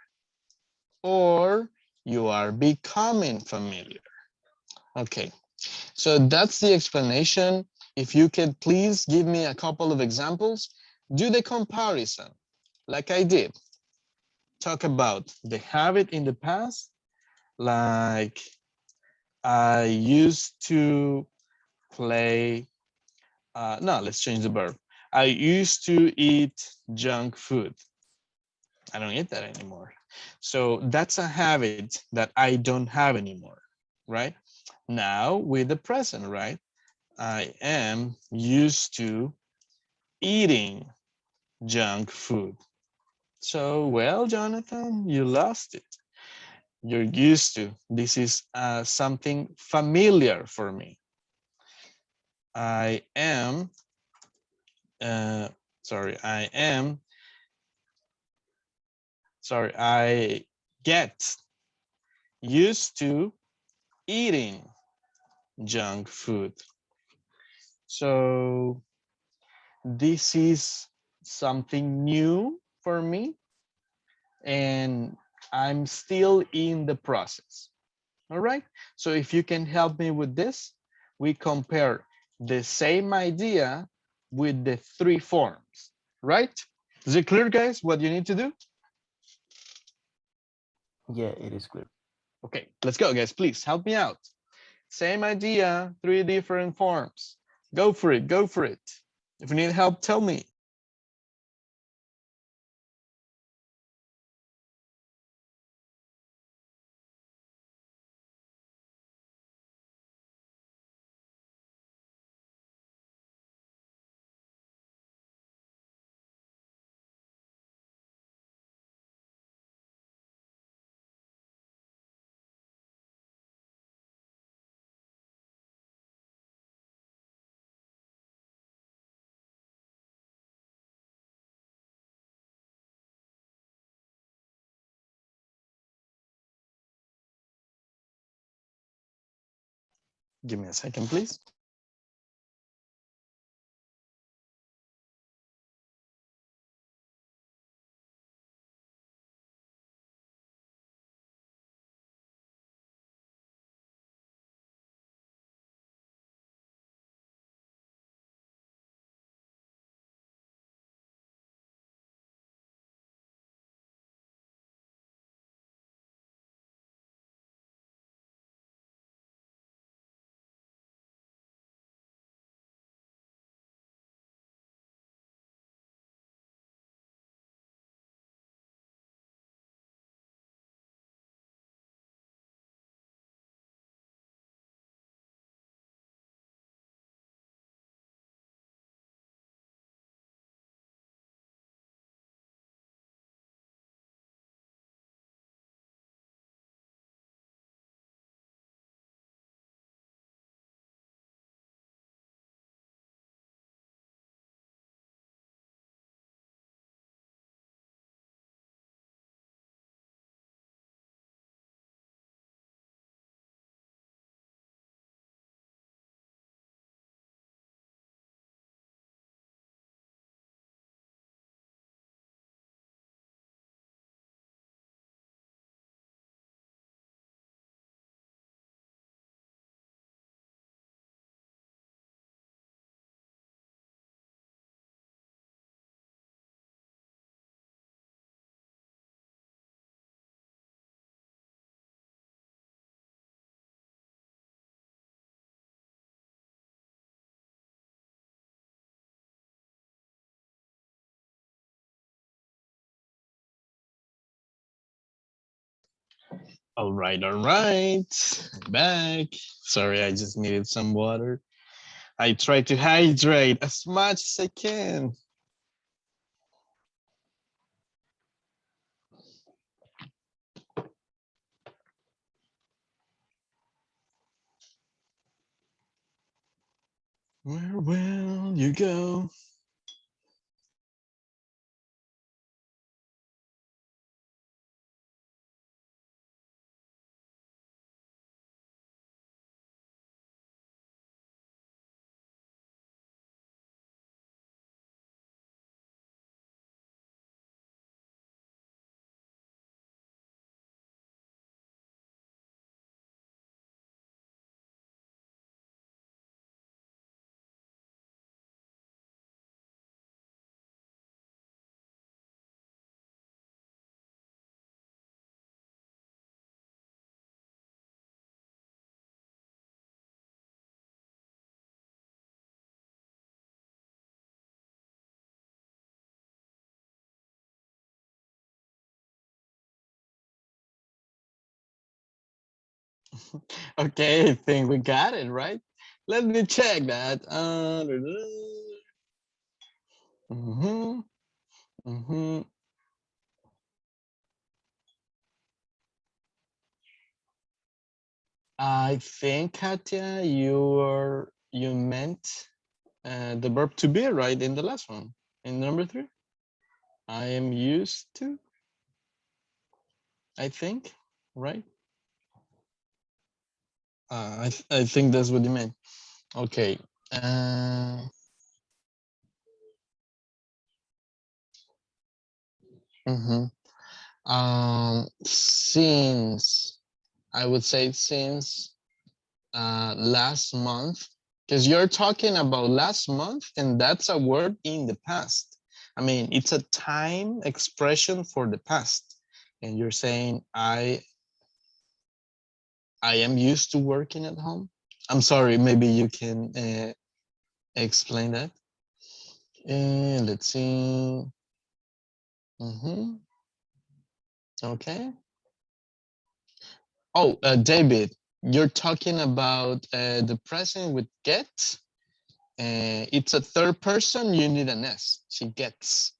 or you are becoming familiar. Okay, so that's the explanation. If you could please give me a couple of examples, do the comparison like I did. Talk about the habit in the past, like I used to play, no, let's change the verb. I used to eat junk food. I don't eat that anymore. So that's a habit that I don't have anymore, right? Now with the present, right? I am used to eating junk food. So, well, Jonathan, you lost it. You're used to. This is something familiar for me. I am, uh, sorry, I get used to eating junk food. So this is something new for me, and I'm still in the process. All right. So if you can help me with this, we compare the same idea with the three forms, right? Is it clear, guys, what you need to do? Yeah, it is clear. Okay, let's go, guys. Please help me out. Same idea, three different forms. Go for it. Go for it. If you need help, tell me. Give me a second, please. All right, all right. Back. Sorry, I just needed some water. I try to hydrate as much as I can. Where will you go? Okay, I think we got it, right? Let me check that. Mhm, mhm. I think, Katya, you meant the verb to be, right, in the last one, in number 3. I am used to, I think, right? I think that's what you meant. Okay. Mhm. Since, I would say since last month, because you're talking about last month, and that's a word in the past. I mean, it's a time expression for the past, and you're saying I am used to working at home. I'm sorry, maybe you can explain that. Let's see. Okay. Oh, David, you're talking about the present with get. It's a third person, you need an S. She gets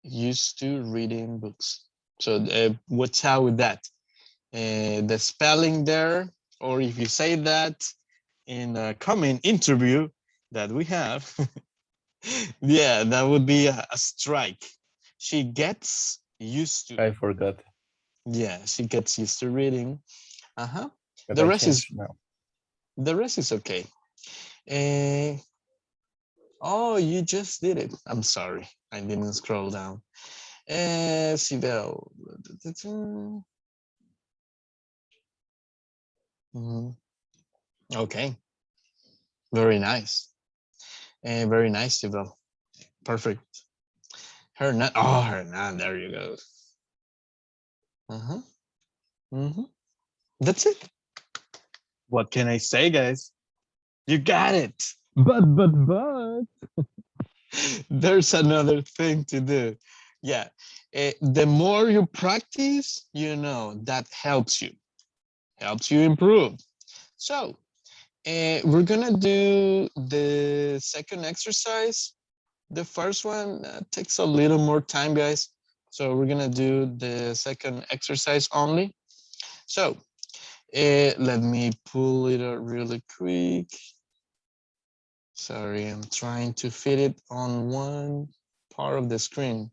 used to reading books. So watch out with that. The spelling there, or if you say that in a coming interview that we have, yeah, that would be a strike. She gets used to. I forgot, Yeah, she gets used to reading. but The I rest is changed now. The rest is okay. Oh, you just did it. I'm sorry. I didn't scroll down. Sibel. Mhm. Okay. Very nice. Very nice, Sibel. Perfect. Hernan. Oh, Hernan. There you go. Uh-huh. That's it. What can I say, guys? You got it. But there's another thing to do. Yeah. The more you practice, that helps you improve. So we're gonna do the second exercise. The first one takes a little more time, guys. So we're gonna do the second exercise only. So let me pull it out really quick. Sorry, I'm trying to fit it on one part of the screen.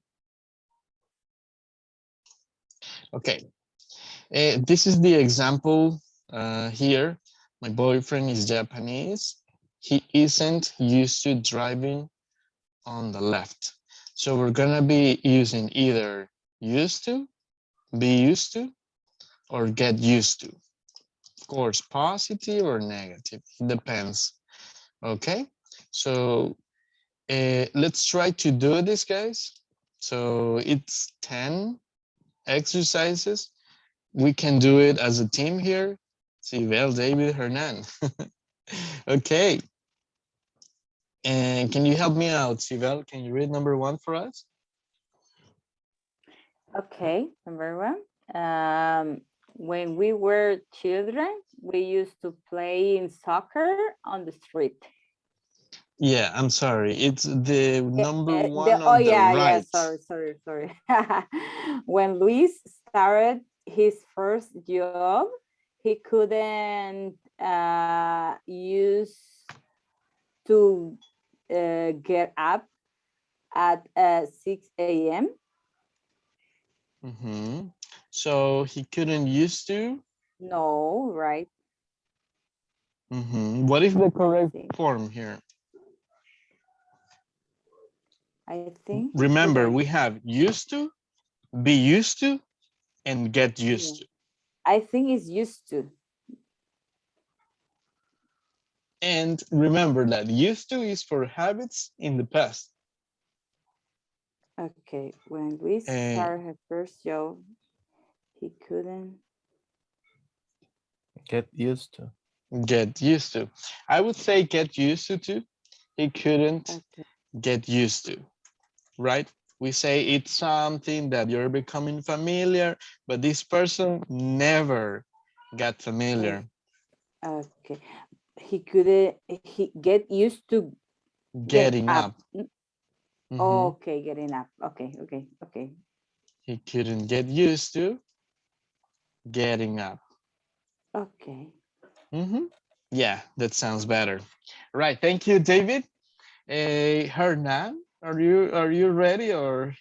Okay, this is the example here. My boyfriend is Japanese. He isn't used to driving on the left. So we're gonna be using either used to, be used to, or get used to. Of course, positive or negative, it depends. Okay, so let's try to do this, guys. So it's 10 exercises. We can do it as a team here. Sibel, David, Hernan. Okay. And can you help me out, Sibel? Can you read number 1 for us? Okay, number one. When we were children, we used to play in soccer on the street. Yeah, I'm sorry. It's the number Oh 1 on the yeah, right. sorry. When Luis started his first job, he couldn't use to get up at 6 a.m. Mm-hmm. So he couldn't used to. No, right? Mm-hmm. What is the correct See. form here? I think. Remember, we have used to, be used to, and get used to. I think it's used to. And remember that used to is for habits in the past. Okay, when Luis started her first job, he couldn't Get used to. Get used to. I would say get used to too. He couldn't get used to, right? We say it's something that you're becoming familiar, but this person never got familiar. Okay, he couldn't. He get used to Getting up. Okay, getting up. Okay. He couldn't get used to getting up. Okay. Yeah, that sounds better. Right. Thank you, David. Hernan, are you ready, or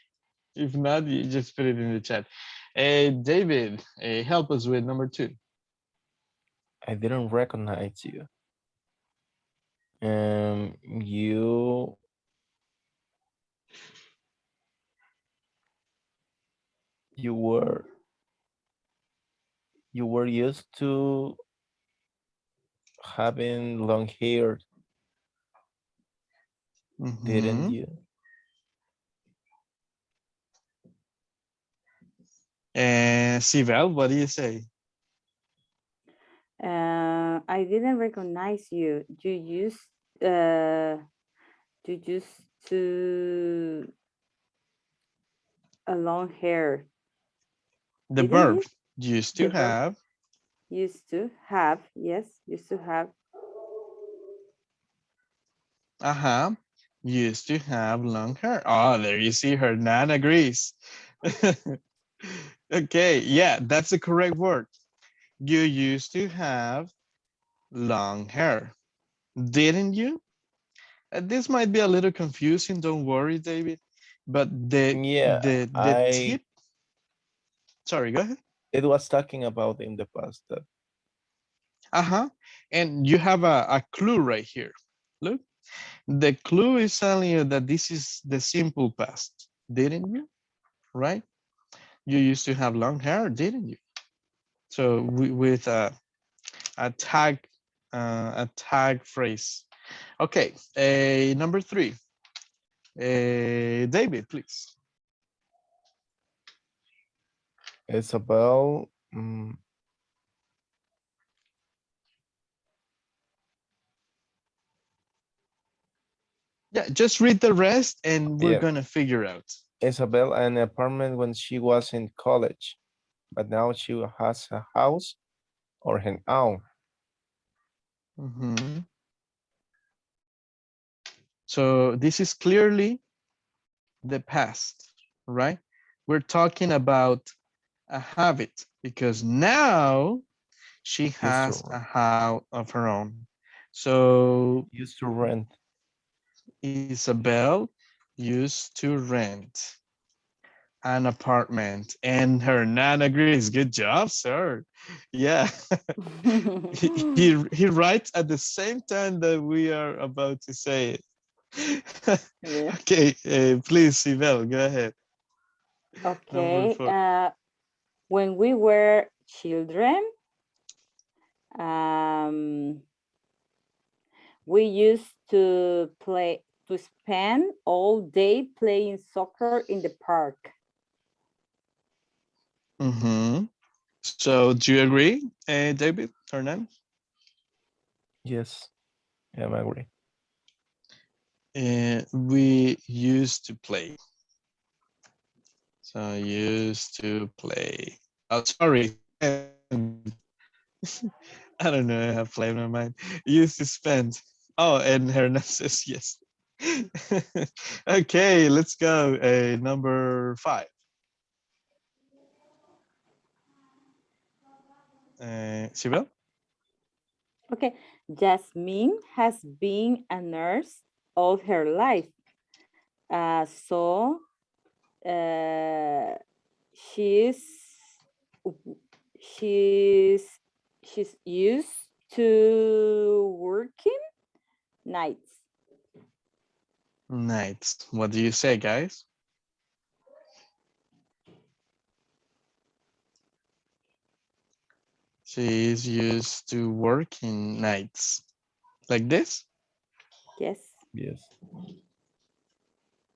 if not, you just put it in the chat. David, help us with number 2. I didn't recognize you. You were used to having long hair, didn't you? Sibel, what do you say? I didn't recognize you. You used to a long hair. The Didn't verb you? used to have. Used to have, yes, used to have. Used to have long hair. Oh, there you see, Hernan agrees. Okay, yeah, that's the correct word. You used to have long hair, didn't you? This might be a little confusing, don't worry, David, but the tip. Sorry, go ahead. It was talking about in the past that Uh-huh. And you have a clue right here. Look, the clue is telling you that this is the simple past, didn't you? Right? You used to have long hair, didn't you? So with a tag phrase. Okay, number 3. David, please. Isabel. Yeah, just read the rest and we're Yeah. gonna figure out. Isabel had an apartment when she was in college, but now she has a house or her own. Mhm. So this is clearly the past, right? We're talking about a habit because now she Used has a to house of her own. So used to rent. Isabel used to rent an apartment and Hernan agrees. Good job, sir. Yeah. He writes at the same time that we are about to say it. Yeah. Okay, please, Isabel, go ahead. Number Okay. 4. When we were children, um, we used to spend all day playing soccer in the park. Mm-hmm. So do you agree, David, Hernan? Yes, yeah, I agree. We used to play. So used to play. Oh, sorry, spend. I don't know. I have played my mind. Used to spend. Oh, and Hernan says yes. Okay, let's go. Number 5. Sibel? Okay. Jasmine has been a nurse all her life. So she's she's she's used to working nights. Nights. What do you say, guys? She is used to working nights. Like this? Yes. Yes.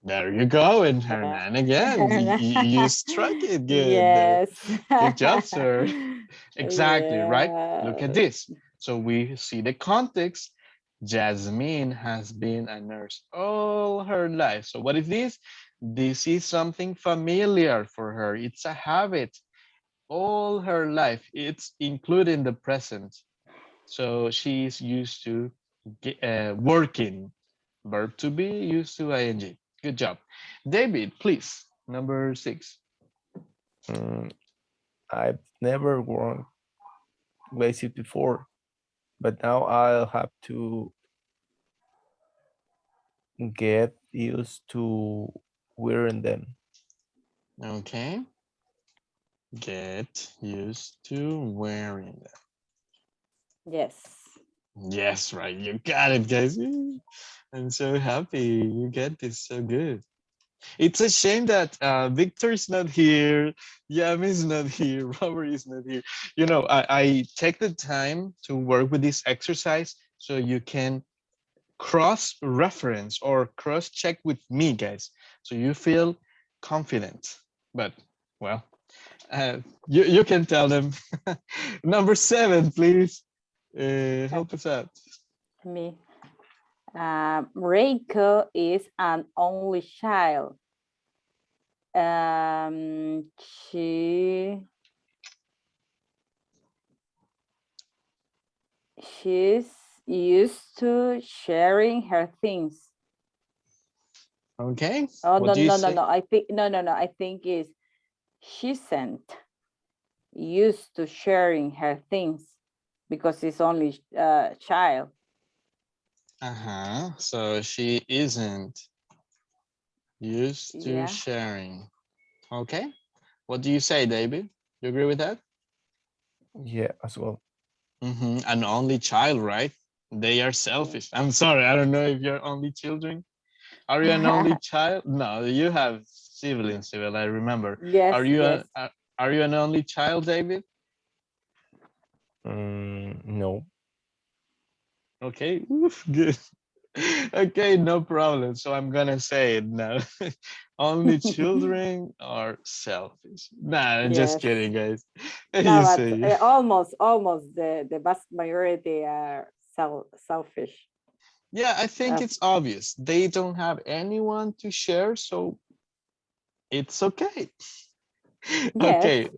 There you go. And Hernan again. You struck it good there. Yes. Good job, sir. Exactly, right? Look at Yeah. this. So we see the context. Jasmine has been a nurse all her life. So what is this? This is something familiar for her. It's a habit all her life. It's including the present. So she's used to working. Verb to be used to ing. Good job. David, please. Number 6. I've never worn glasses before, but now I'll have to get used to wearing them. Okay. Get used to wearing them. Yes. Yes, right. You got it, guys. I'm so happy you get this so good. It's a shame that Victor is not here, Yami is not here, Robert is not here. You know, I take the time to work with this exercise so you can cross-reference or cross-check with me, guys, so you feel confident. But, well, uh, you can tell them. Number 7, please. Help us out. Me. Reiko is an only child. Um, she she's used to sharing her things. Okay, Oh, what no, do you no, no, say? no. I think no. I think is she sent used to sharing her things because it's only a child. Uh-huh, so she isn't used to Yeah. sharing. Okay, what do you say, David? You agree with that? Yeah, as well. An only child, right? They are selfish. I'm sorry, I don't know if you're only children. Are you an only child? No, you have siblings, Sibel, I remember. Yes, Are you yes. are you an only child, David? No. Okay, oof, good. Okay, no problem. So I'm gonna say it now. Only children are selfish. Nah, just Yes. kidding, guys. No, You but say it. almost the vast majority are selfish. Yeah, I think Uh, it's obvious. They don't have anyone to share, so it's okay. yes. Okay,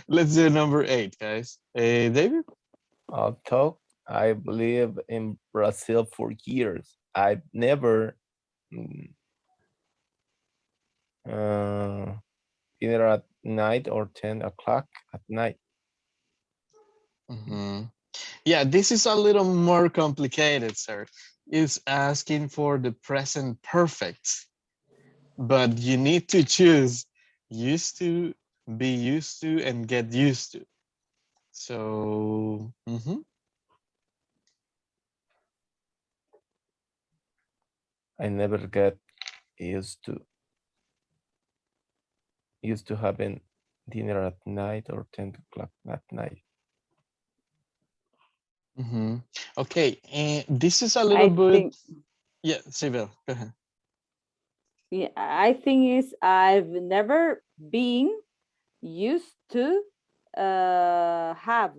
let's do number 8, guys. David? Although I've lived in Brazil for years, I've never mm, uh, either at night or 10 o'clock at night. Mhm. Yeah, this is a little more complicated, sir. It's asking for the present perfect, but you need to choose used to, be used to, and get used to. So, I never get used to having dinner at night or 10 o'clock at night. Okay, and this is a little I bit, think yeah, Sibel, go ahead. yeah, I think is I've never been used to have.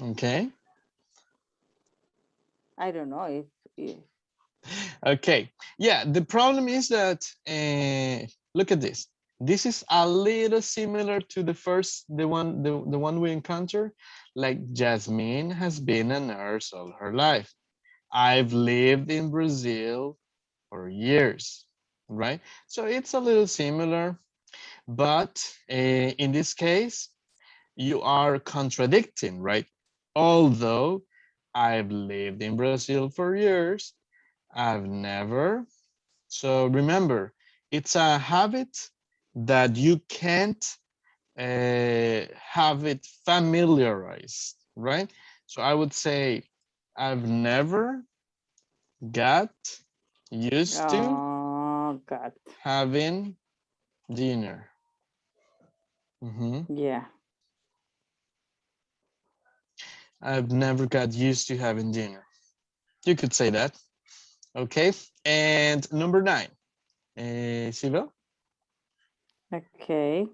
Okay. I don't know if Okay, yeah, the problem is that, look at this. This is a little similar to the first, the one we encountered. Like Jasmine has been a nurse all her life. I've lived in Brazil for years, right? So it's a little similar, but in this case, you are contradicting, right? Although I've lived in Brazil for years, I've never. So remember, it's a habit that you can't have it familiarized, right? So I would say I've never got used to oh God. having dinner. Yeah. I've never got used to having dinner. You could say that. Okay. And number 9, Sibel? Okay.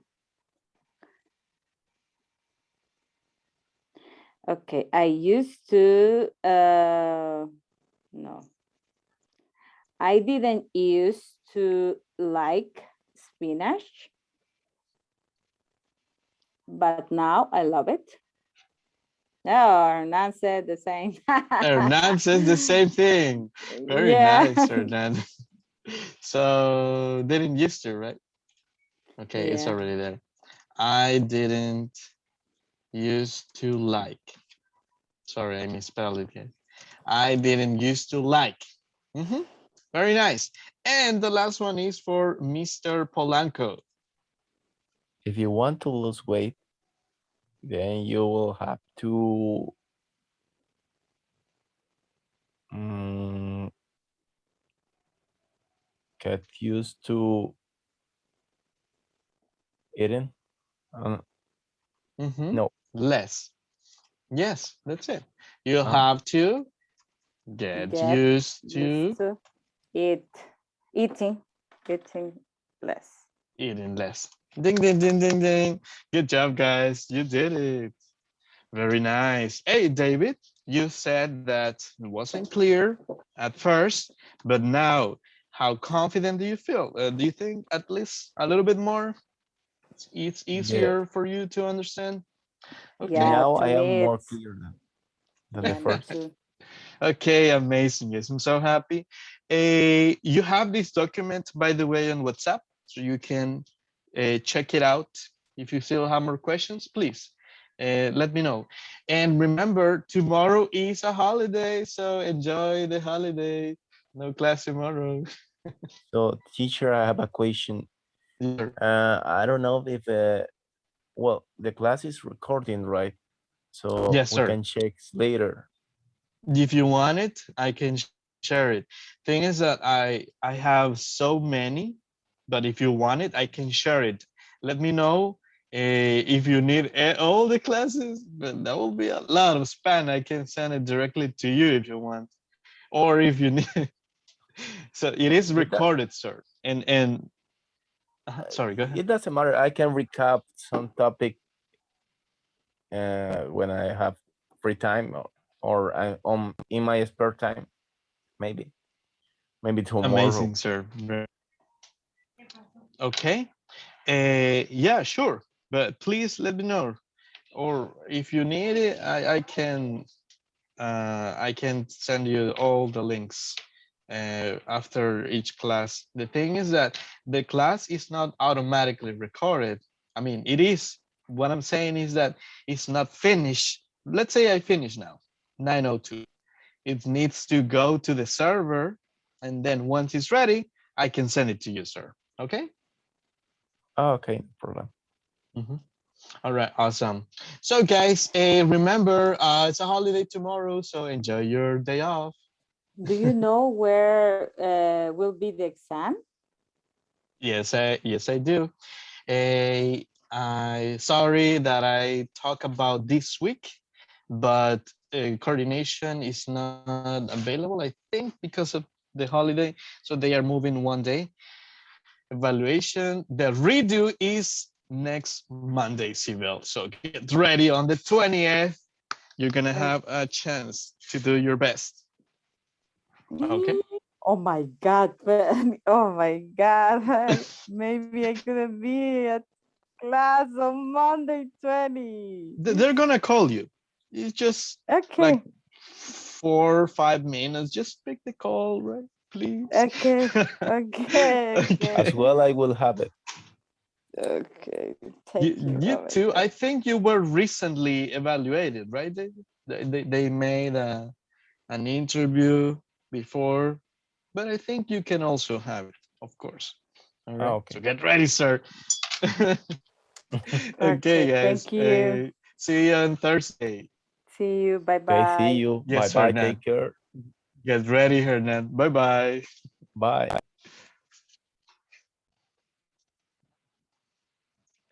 Okay. I used to no. I didn't used to like spinach, but now I love it. No, Hernan said the same. Hernan says the same thing. Very Yeah. nice, Hernan. So didn't used to, right? Okay, it's Yeah. already there. I didn't used to like. Sorry, I misspelled it again. I didn't used to like. Very nice. And the last one is for Mr. Polanco. If you want to lose weight, then you will have to get used to eating. No. Less. Yes, that's it. You Uh, have to get Get used used to to eating less. eating less. Ding, ding, ding, ding, ding. Good job, guys. You did it. Very nice. Hey, David, you said that it wasn't clear at first, but now, how confident do you feel? Do you think at least a little bit more? It's yeah. easier for you to understand? Okay. Yeah, Now to I am me more it's clear than the yeah, me first. too. Okay, amazing. Yes, I'm so happy. You have this document, by the way, on WhatsApp, so you can check it out. If you still have more questions, please let me know. And remember, tomorrow is a holiday, so enjoy the holiday. No class tomorrow. So, teacher, I have a question. Yes, sir. I don't know if, well, the class is recording, right? So Yes, we sir. can check later. If you want it, I can share it. Thing is that I have so many, but if you want it, I can share it. Let me know if you need all the classes, but that will be a lot of spam. I can send it directly to you if you want, or if you need. So it is It, do- recorded, sir. And sorry, go ahead. it doesn't matter. I can recap some topic when I have free time, or in my spare time, maybe tomorrow. Amazing, sir. Okay. Yeah, sure. But please let me know. Or if you need it, I can send you all the links after each class. The thing is that the class is not automatically recorded. I mean, it is. What I'm saying is that it's not finished. Let's say I finish now, 9:02. It needs to go to the server, and then once it's ready, I can send it to you, sir. Okay? Oh, okay, no problem. Mhm. All right, awesome. So guys, remember, it's a holiday tomorrow, so enjoy your day off. Do you know where will be the exam? Yes, I do. I sorry that I talk about this week, but coordination is not available. I think because of the holiday, so they are moving one day. Evaluation. The redo is next Monday, Sibel. So get ready on the 20th. You're gonna have a chance to do your best. Okay. Oh my God. Oh my God. Maybe I couldn't be at class on Monday 20. They're gonna call you. It's just like Okay. 4 or 5 minutes. Just pick the call, right? Please. Okay. Okay. As Okay. Okay. well, I will have it. Okay. You, Thank you. you Oh my too. God. I think you were recently evaluated, right? They made an interview before, but I think you can also have it, of course. All Oh, right. So okay. get ready, sir. Okay, Okay. guys. Thank you. See you on Thursday. See you. Bye Okay, see bye. you. Bye Yes, bye. Hernan. Take care. Get ready, Hernan. Bye bye. Bye.